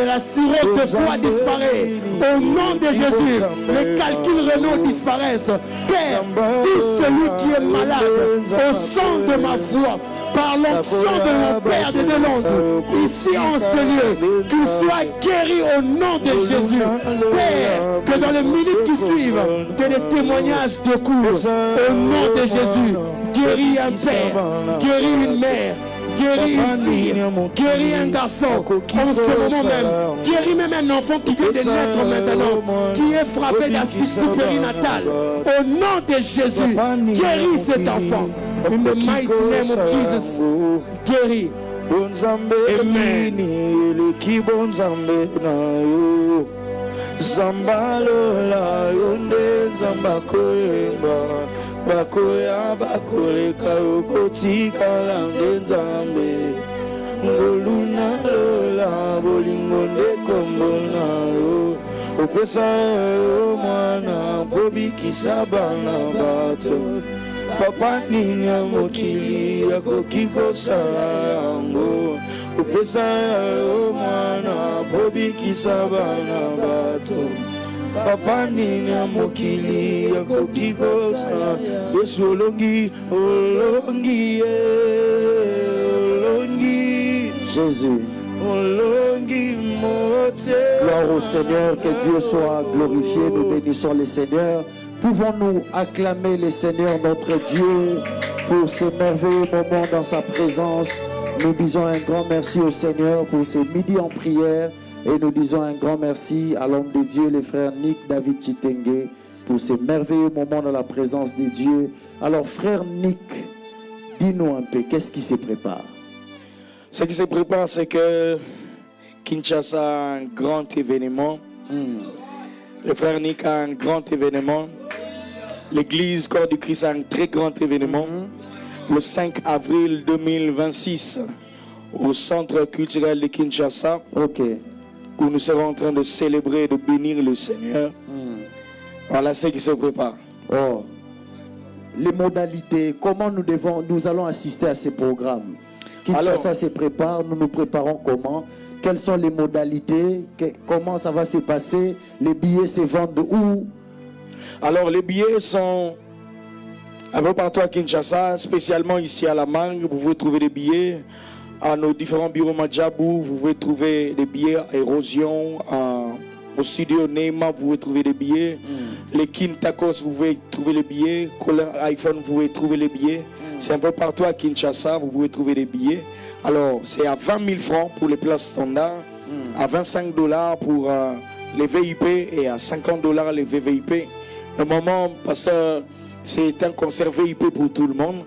La cirrhose de foie disparaît. Au nom de Jésus, les calculs rénaux disparaissent. Père, tout celui qui est malade, au sang de ma foi, par l'onction de mon Père de Londres, ici en ce lieu, qu'il soit guéri au nom de Jésus. Père, que dans les minutes qui suivent, que les témoignages de cours au nom de Jésus. Guéris un père, guéris une mère, guéris une fille, guéris un garçon en ce moment même. Guéris même un enfant qui vient de naître maintenant, qui est frappé d'asphyxie périnatale. Au nom de Jésus, guéris cet enfant. In the mighty name of Jesus, guéris. Amen. Zambalola yonde zambakoemba bakoya bakoleka okotika lande nzambe ngoluna lola bolingo ndekombona yo opesa yo mwana bobikisa bana bato papa ninya mokili akoki kosala yango opesa yo mwana bobikisa bana bato papa ninya mokili akoki kosala Yesu olongi olongi olongi Jésus olongi mote. Gloire au Seigneur, que Dieu soit glorifié. Nous bénissons le Seigneur. Pouvons-nous acclamer le Seigneur notre Dieu pour ces merveilleux moments dans sa présence. Nous disons un grand merci au Seigneur pour ces midis en prière et nous disons un grand merci à l'homme de Dieu, le frère Nick David Chitenge, pour ces merveilleux moments dans la présence de Dieu. Alors frère Nick, dis-nous un peu, qu'est-ce qui se prépare? Ce qui se prépare, c'est que Kinshasa a un grand événement. Le frère Nick a un grand événement. L'église Corps du Christ a un très grand événement. Le 5 avril 2026, au centre culturel de Kinshasa, où nous serons en train de célébrer et de bénir le Seigneur. Voilà ce qui se prépare. Les modalités, comment nous allons assister à ces programmes? Kinshasa se prépare, nous nous préparons comment? Quelles sont les modalités? Comment ça va se passer? Les billets se vendent où? Alors les billets sont un peu partout à Kinshasa, spécialement ici à la Mangue. Vous pouvez trouver des billets à nos différents bureaux Madjabou. Vous pouvez trouver des billets à Érosion, au studio Neymar, vous pouvez trouver des billets. Les Kin Tacos, vous pouvez trouver les billets. Colin iPhone, vous pouvez trouver les billets. C'est un peu partout à Kinshasa, vous pouvez trouver des billets. Alors, c'est à 20 000 francs pour les places standards, à 25 $ pour les VIP et à 50 $ les VVIP. Le moment, pasteur, c'est un concert VIP pour tout le monde.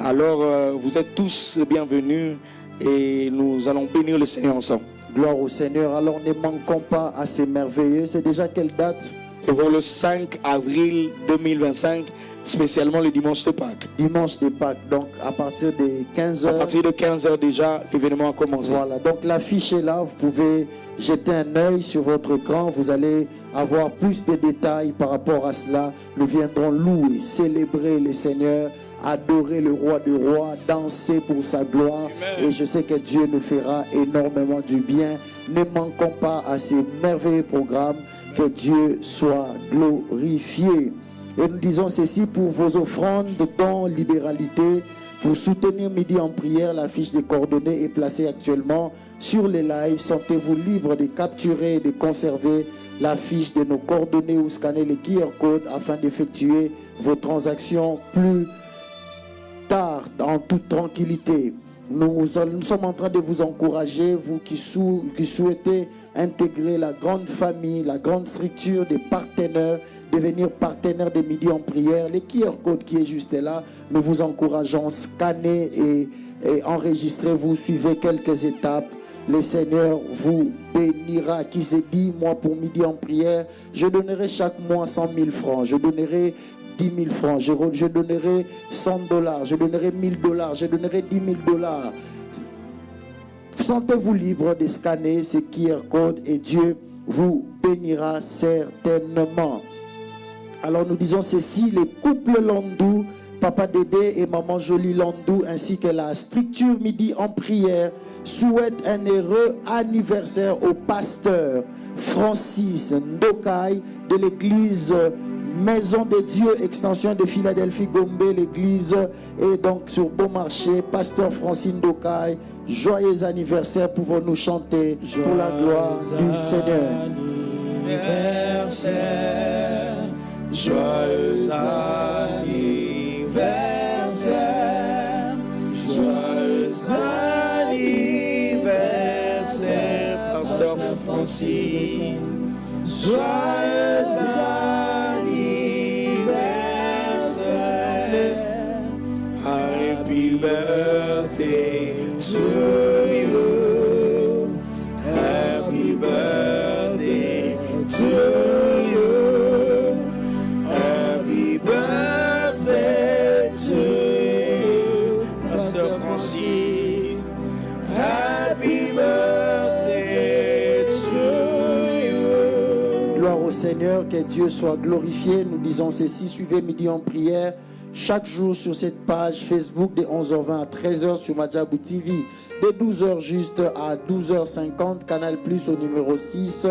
Alors, vous êtes tous les bienvenus et nous allons bénir le Seigneur ensemble. Gloire au Seigneur. Alors, ne manquons pas à ces merveilleux. C'est déjà quelle date? C'est pour le 5 avril 2025. Spécialement le dimanche de Pâques. Dimanche de Pâques, donc à partir de 15h. À partir de 15h déjà, l'événement a commencé. Voilà, donc l'affiche est là, vous pouvez jeter un œil sur votre écran, vous allez avoir plus de détails par rapport à cela. Nous viendrons louer, célébrer le Seigneur, adorer le roi des rois, danser pour sa gloire. Amen. Et je sais que Dieu nous fera énormément du bien. Ne manquons pas à ces merveilleux programmes, que Dieu soit glorifié. Et nous disons ceci pour vos offrandes, dons, libéralité, Pour soutenir Midi en prière, la fiche des coordonnées est placée actuellement sur les lives. Sentez-vous libre de capturer et de conserver la fiche de nos coordonnées ou scanner les QR codes afin d'effectuer vos transactions plus tard en toute tranquillité. Nous sommes en train de vous encourager, vous qui souhaitez intégrer la grande famille, la grande structure des partenaires, devenir partenaire de Midi en prière. Le QR code qui est juste là, nous vous encourageons, scannez et enregistrez-vous, suivez quelques étapes. Le Seigneur vous bénira. Qui s'est dit, moi pour Midi en prière, je donnerai chaque mois 100 000 francs, je donnerai 10 000 francs, je donnerai 100 $, je donnerai 1 000 $, je donnerai 10 000 $. Sentez-vous libre de scanner ce QR code et Dieu vous bénira certainement. Alors nous disons ceci, les couples Landou, Papa Dédé et Maman Jolie Landou, ainsi que la structure Midi en prière, souhaitent un heureux anniversaire au pasteur Francis Ndokai de l'église Maison de Dieu, extension de Philadelphie Gombe, l'église est donc sur Beaumarchais. Pasteur Francis Ndokai, joyeux anniversaire, pouvons-nous chanter pour la gloire du Seigneur. Joyeux anniversaire, joyeux anniversaire, Pasteur Francis, joyeux anniversaire, happy birthday to you, happy birthday to you. Seigneur, que Dieu soit glorifié. Nous disons ceci, suivez Midi en prière chaque jour sur cette page Facebook de 11h20 à 13h sur Madjabou TV, de 12h juste à 12h50, Canal Plus au numéro 6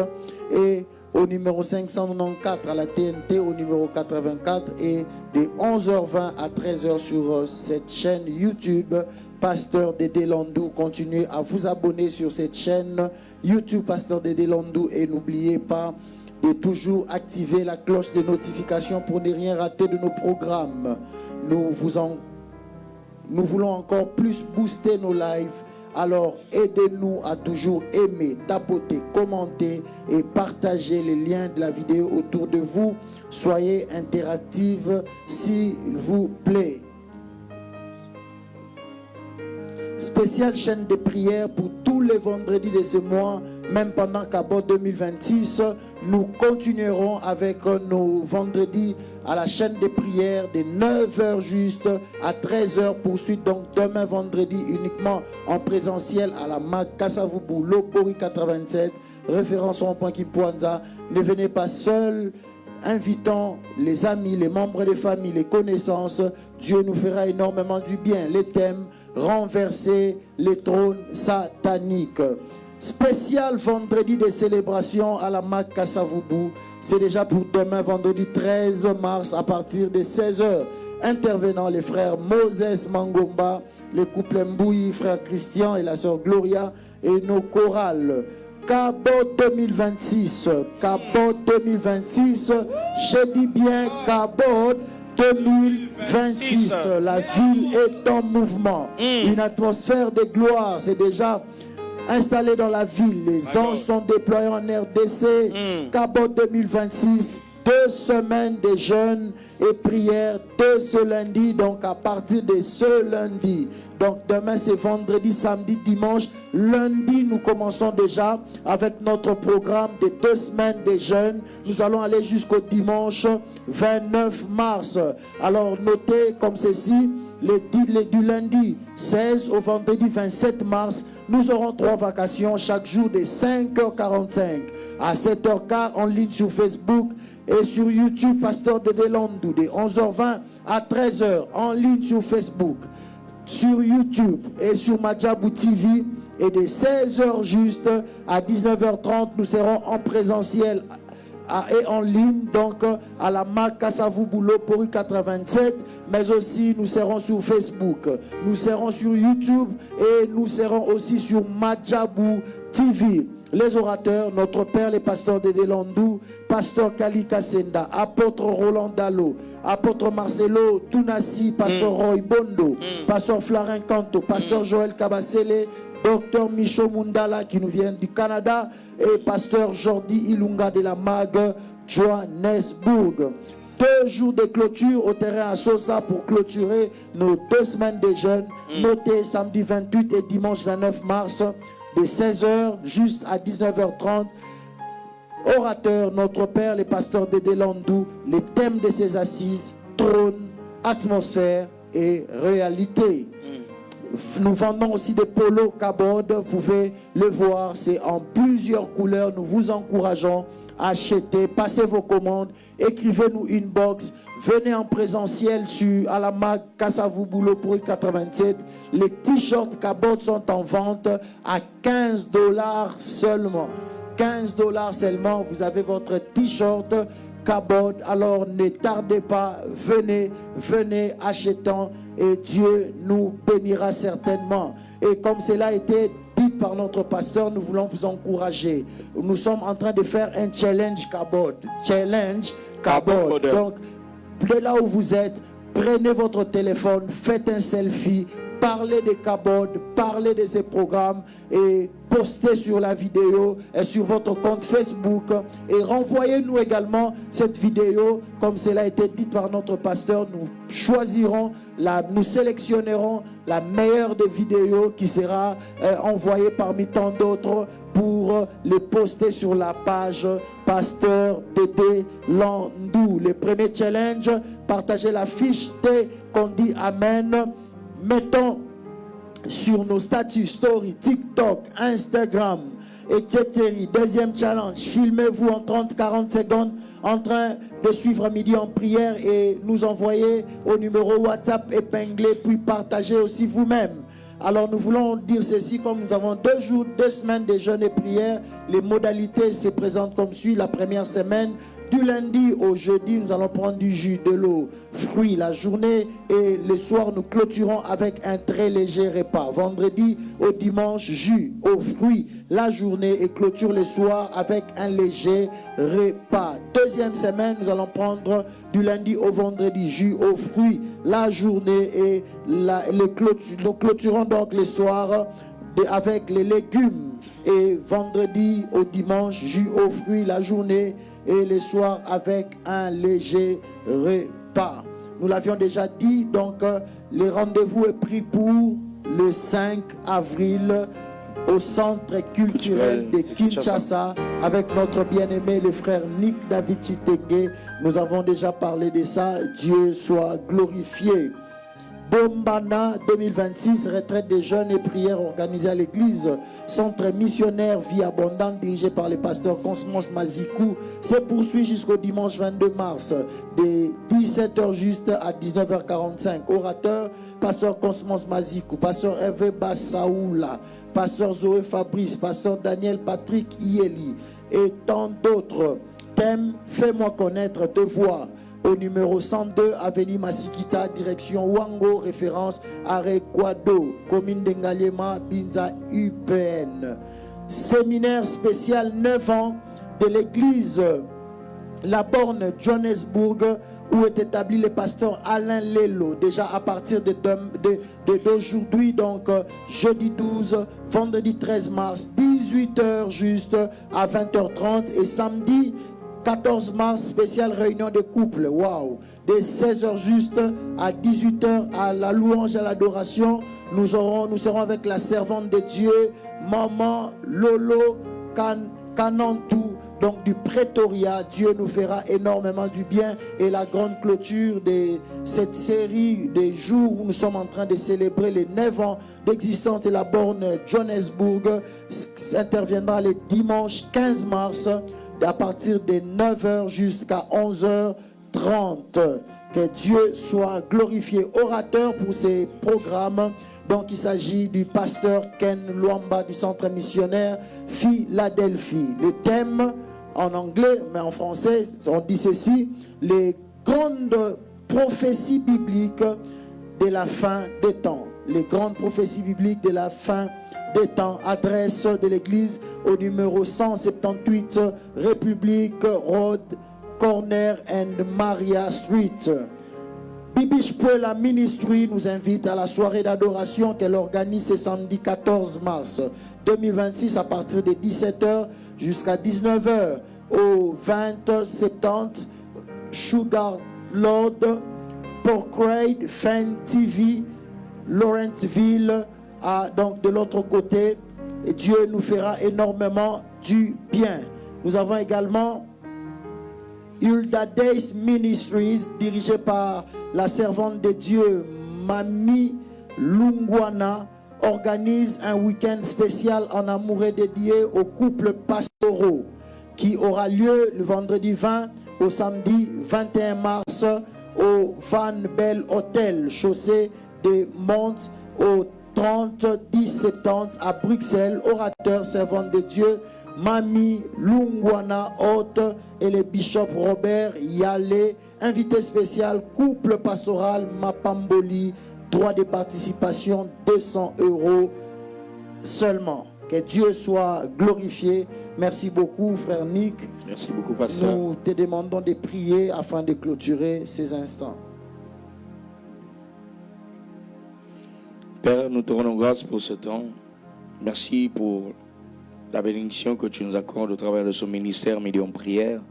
et au numéro 594 à la TNT au numéro 84 et de 11h20 à 13h sur cette chaîne YouTube. Pasteur Dédé Landou, continuez à vous abonner sur cette chaîne YouTube Pasteur Dédé Landou et n'oubliez pas de toujours activer la cloche de notification pour ne rien rater de nos programmes. Nous voulons encore plus booster nos lives. Alors aidez-nous à toujours aimer, tapoter, commenter et partager les liens de la vidéo autour de vous. Soyez interactifs s'il vous plaît. Spéciale chaîne de prière pour tous les vendredis de ce mois, même pendant Cabot 2026. Nous continuerons avec nos vendredis à la chaîne de prière de 9h juste à 13h. Poursuite donc demain vendredi uniquement en présentiel à la MAC Kasavubu, Lopori 87, référence au point Kimpuanza. Ne venez pas seul. Invitons les amis, les membres des familles, les connaissances. Dieu nous fera énormément du bien. Les thèmes: renverser les trônes sataniques. Spécial vendredi des célébrations à la MAC Kasavubu. C'est déjà pour demain vendredi 13 mars à partir de 16h. Intervenant les frères Moses Mangomba, les couples Mbouyi, frère Christian et la sœur Gloria et nos chorales. Cabot 2026, Cabot 2026, je dis bien Cabot 2026. La ville est en mouvement. Une atmosphère de gloire s'est déjà installée dans la ville. Les anges sont déployés en RDC. Cabot 2026, 2 semaines de jeûne et prière de ce lundi. Donc à partir de ce lundi. Donc demain c'est vendredi, samedi, dimanche. Lundi nous commençons déjà avec notre programme de 2 semaines de jeûne. Nous allons aller jusqu'au dimanche 29 mars. Alors notez comme ceci, du lundi 16 au vendredi 27 mars, nous aurons 3 vacations chaque jour de 5h45 à 7h15 en ligne sur Facebook et sur YouTube Pasteur Dédé Landou de 11h20 à 13h en ligne sur Facebook, sur YouTube et sur Madjabou TV, et de 16h juste à 19h30 nous serons en présentiel et en ligne, donc à la marque Kassavou Boulot pour 87, mais aussi nous serons sur Facebook, nous serons sur YouTube et nous serons aussi sur Madjabou TV. Les orateurs, notre père, les pasteurs Dédé Landou, pasteur Kali Kassenda, apôtre Roland Dalo, apôtre Marcelo Tounassi, pasteur Roy Bondo, pasteur Flarin Kanto, pasteur Joël Kabasele, docteur Micho Mundala qui nous vient du Canada et pasteur Jordi Ilunga de la MAG Johannesburg. 2 jours de clôture au terrain à Sosa pour clôturer nos 2 semaines de jeûne. Notez samedi 28 et dimanche 29 mars de 16h juste à 19h30. Orateur, notre père, les pasteurs Dédé Landou, les thèmes de ces assises, trône, atmosphère et réalité. Nous vendons aussi des polos Kabod, vous pouvez le voir, c'est en plusieurs couleurs. Nous vous encourageons à acheter, passez vos commandes, écrivez-nous une box, venez en présentiel à la MAG Kassavou Boulot pour 87. Les t-shirts Kabod sont en vente à $15 seulement. $15 seulement, vous avez votre t-shirt Kabod. Alors ne tardez pas, venez achetons et Dieu nous bénira certainement. Et comme cela a été dit par notre pasteur, nous voulons vous encourager. Nous sommes en train de faire un challenge Kabod. Challenge Kabod. Donc, de là où vous êtes, prenez votre téléphone, faites un selfie, parlez de Kabod, parlez de ces programmes et postez sur la vidéo et sur votre compte Facebook et renvoyez-nous également cette vidéo comme cela a été dit par notre pasteur. Nous choisirons, nous sélectionnerons la meilleure des vidéos qui sera envoyée parmi tant d'autres pour les poster sur la page Pasteur Dédé Landou. Le premier challenge, partagez la fiche dès qu'on dit Amen. Mettons sur nos statuts, story, TikTok, Instagram, etc. Deuxième challenge, filmez-vous en 30-40 secondes en train de suivre midi en prière et nous envoyer au numéro WhatsApp épinglé, puis partagez aussi vous-même. Alors nous voulons dire ceci, comme nous avons 2 jours, 2 semaines de jeûne et prière, les modalités se présentent comme suit. La première semaine, du lundi au jeudi, nous allons prendre du jus, de l'eau, fruits la journée et le soir, nous clôturons avec un très léger repas. Vendredi au dimanche, jus aux fruits la journée et clôture le soir avec un léger repas. Deuxième semaine, nous allons prendre du lundi au vendredi, jus aux fruits la journée et nous clôturons donc le soir avec les légumes. Et vendredi au dimanche, jus aux fruits la journée et le soir avec un léger repas. Nous l'avions déjà dit, donc le rendez-vous est pris pour le 5 avril au centre culturel de Kinshasa avec notre bien-aimé le frère Nick David Chitenge. Nous avons déjà parlé de ça. Dieu soit glorifié. Bombana 2026, retraite des jeunes et prières organisée à l'église, centre missionnaire vie abondante dirigé par le pasteur Cosmos Mazikou, se poursuit jusqu'au dimanche 22 mars de 17h juste à 19h45. Orateur, pasteur Cosmos Mazikou, pasteur Hervé Bassaoula, pasteur Zoé Fabrice, pasteur Daniel Patrick Ieli et tant d'autres. Thème, fais-moi connaître te voir. Au numéro 102, avenue Masikita, direction Wango, référence Arekwado, commune d'Engalema, Binza, UPN. Séminaire spécial 9 ans de l'église La Borne, Johannesburg, où est établi le pasteur Alain Lelo, déjà à partir d'aujourd'hui, donc jeudi 12, vendredi 13 mars, 18h juste à 20h30 et samedi 14 mars, spéciale réunion de couple. Waouh! De 16h juste à 18h à la louange et à l'adoration. Nous serons avec la servante de Dieu, Maman Lolo Kanantou, donc du Pretoria. Dieu nous fera énormément du bien. Et la grande clôture de cette série des jours où nous sommes en train de célébrer les 9 ans d'existence de la borne Johannesburg interviendra le dimanche 15 mars à partir de 9h jusqu'à 11h30. Que Dieu soit glorifié. Orateur pour ces programmes. Donc il s'agit du pasteur Ken Luamba du centre missionnaire Philadelphie. Le thème, en anglais, mais en français, on dit ceci: les grandes prophéties bibliques de la fin des temps. Les grandes prophéties bibliques de la fin des temps. Adresse de l'église au numéro 178 République Road, Corner and Maria Street. Bibiche Puela Ministry nous invite à la soirée d'adoration qu'elle organise ce samedi 14 mars 2026 à partir de 17h jusqu'à 19h au 2070 Sugar Lord, Porkrade, Fan TV, Lawrenceville, donc de l'autre côté. Et Dieu nous fera énormément du bien. Nous avons également Hilda Days Ministries, dirigée par la servante de Dieu Mami Lungwana, organise un week-end spécial en amour et dédié aux couples pastoraux qui aura lieu le vendredi 20 au samedi 21 mars au Van Bell Hotel, chaussée des Monts, au 30-10-70 à Bruxelles. Orateur, servante de Dieu Mami Lungwana hôte et le bishop Robert Yale. Invité spécial, couple pastoral Mapamboli, droit de participation 200 € seulement. Que Dieu soit glorifié. Merci beaucoup, frère Nick. Merci beaucoup, pasteur. Nous te demandons de prier afin de clôturer ces instants. Père, nous te rendons grâce pour ce temps. Merci pour la bénédiction que tu nous accordes au travers de ce ministère Million Prière.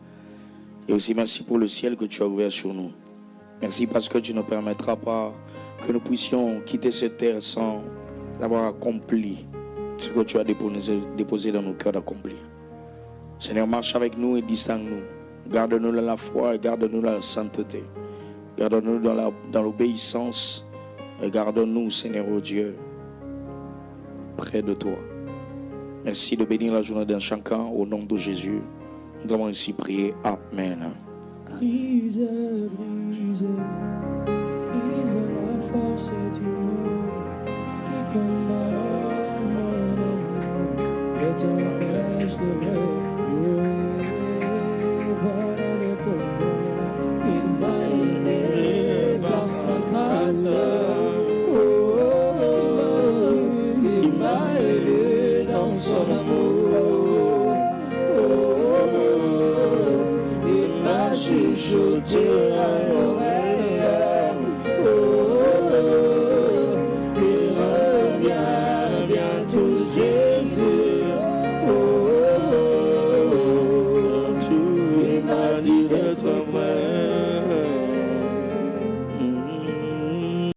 Et aussi merci pour le ciel que tu as ouvert sur nous. Merci parce que tu ne permettras pas que nous puissions quitter cette terre sans avoir accompli ce que tu as déposé dans nos cœurs d'accomplir. Seigneur, marche avec nous et distingue-nous. Garde-nous dans la foi et garde-nous dans la sainteté. Garde-nous dans l'obéissance et garde-nous, Seigneur, oh Dieu, près de toi. Merci de bénir la journée d'un chacun au nom de Jésus. Nous avons ainsi prié. Amen. Brise, brise, brise la force du monde qui combat mon amour et t'empêche de rêver. Voilà le combat. Il m'a aimé par sa grâce. Oh, oh, oh. Il m'a élu dans son amour. Chuchoter à l'oreille, oh, il revient bientôt Jésus, oh, il m'a dit d'être vrai.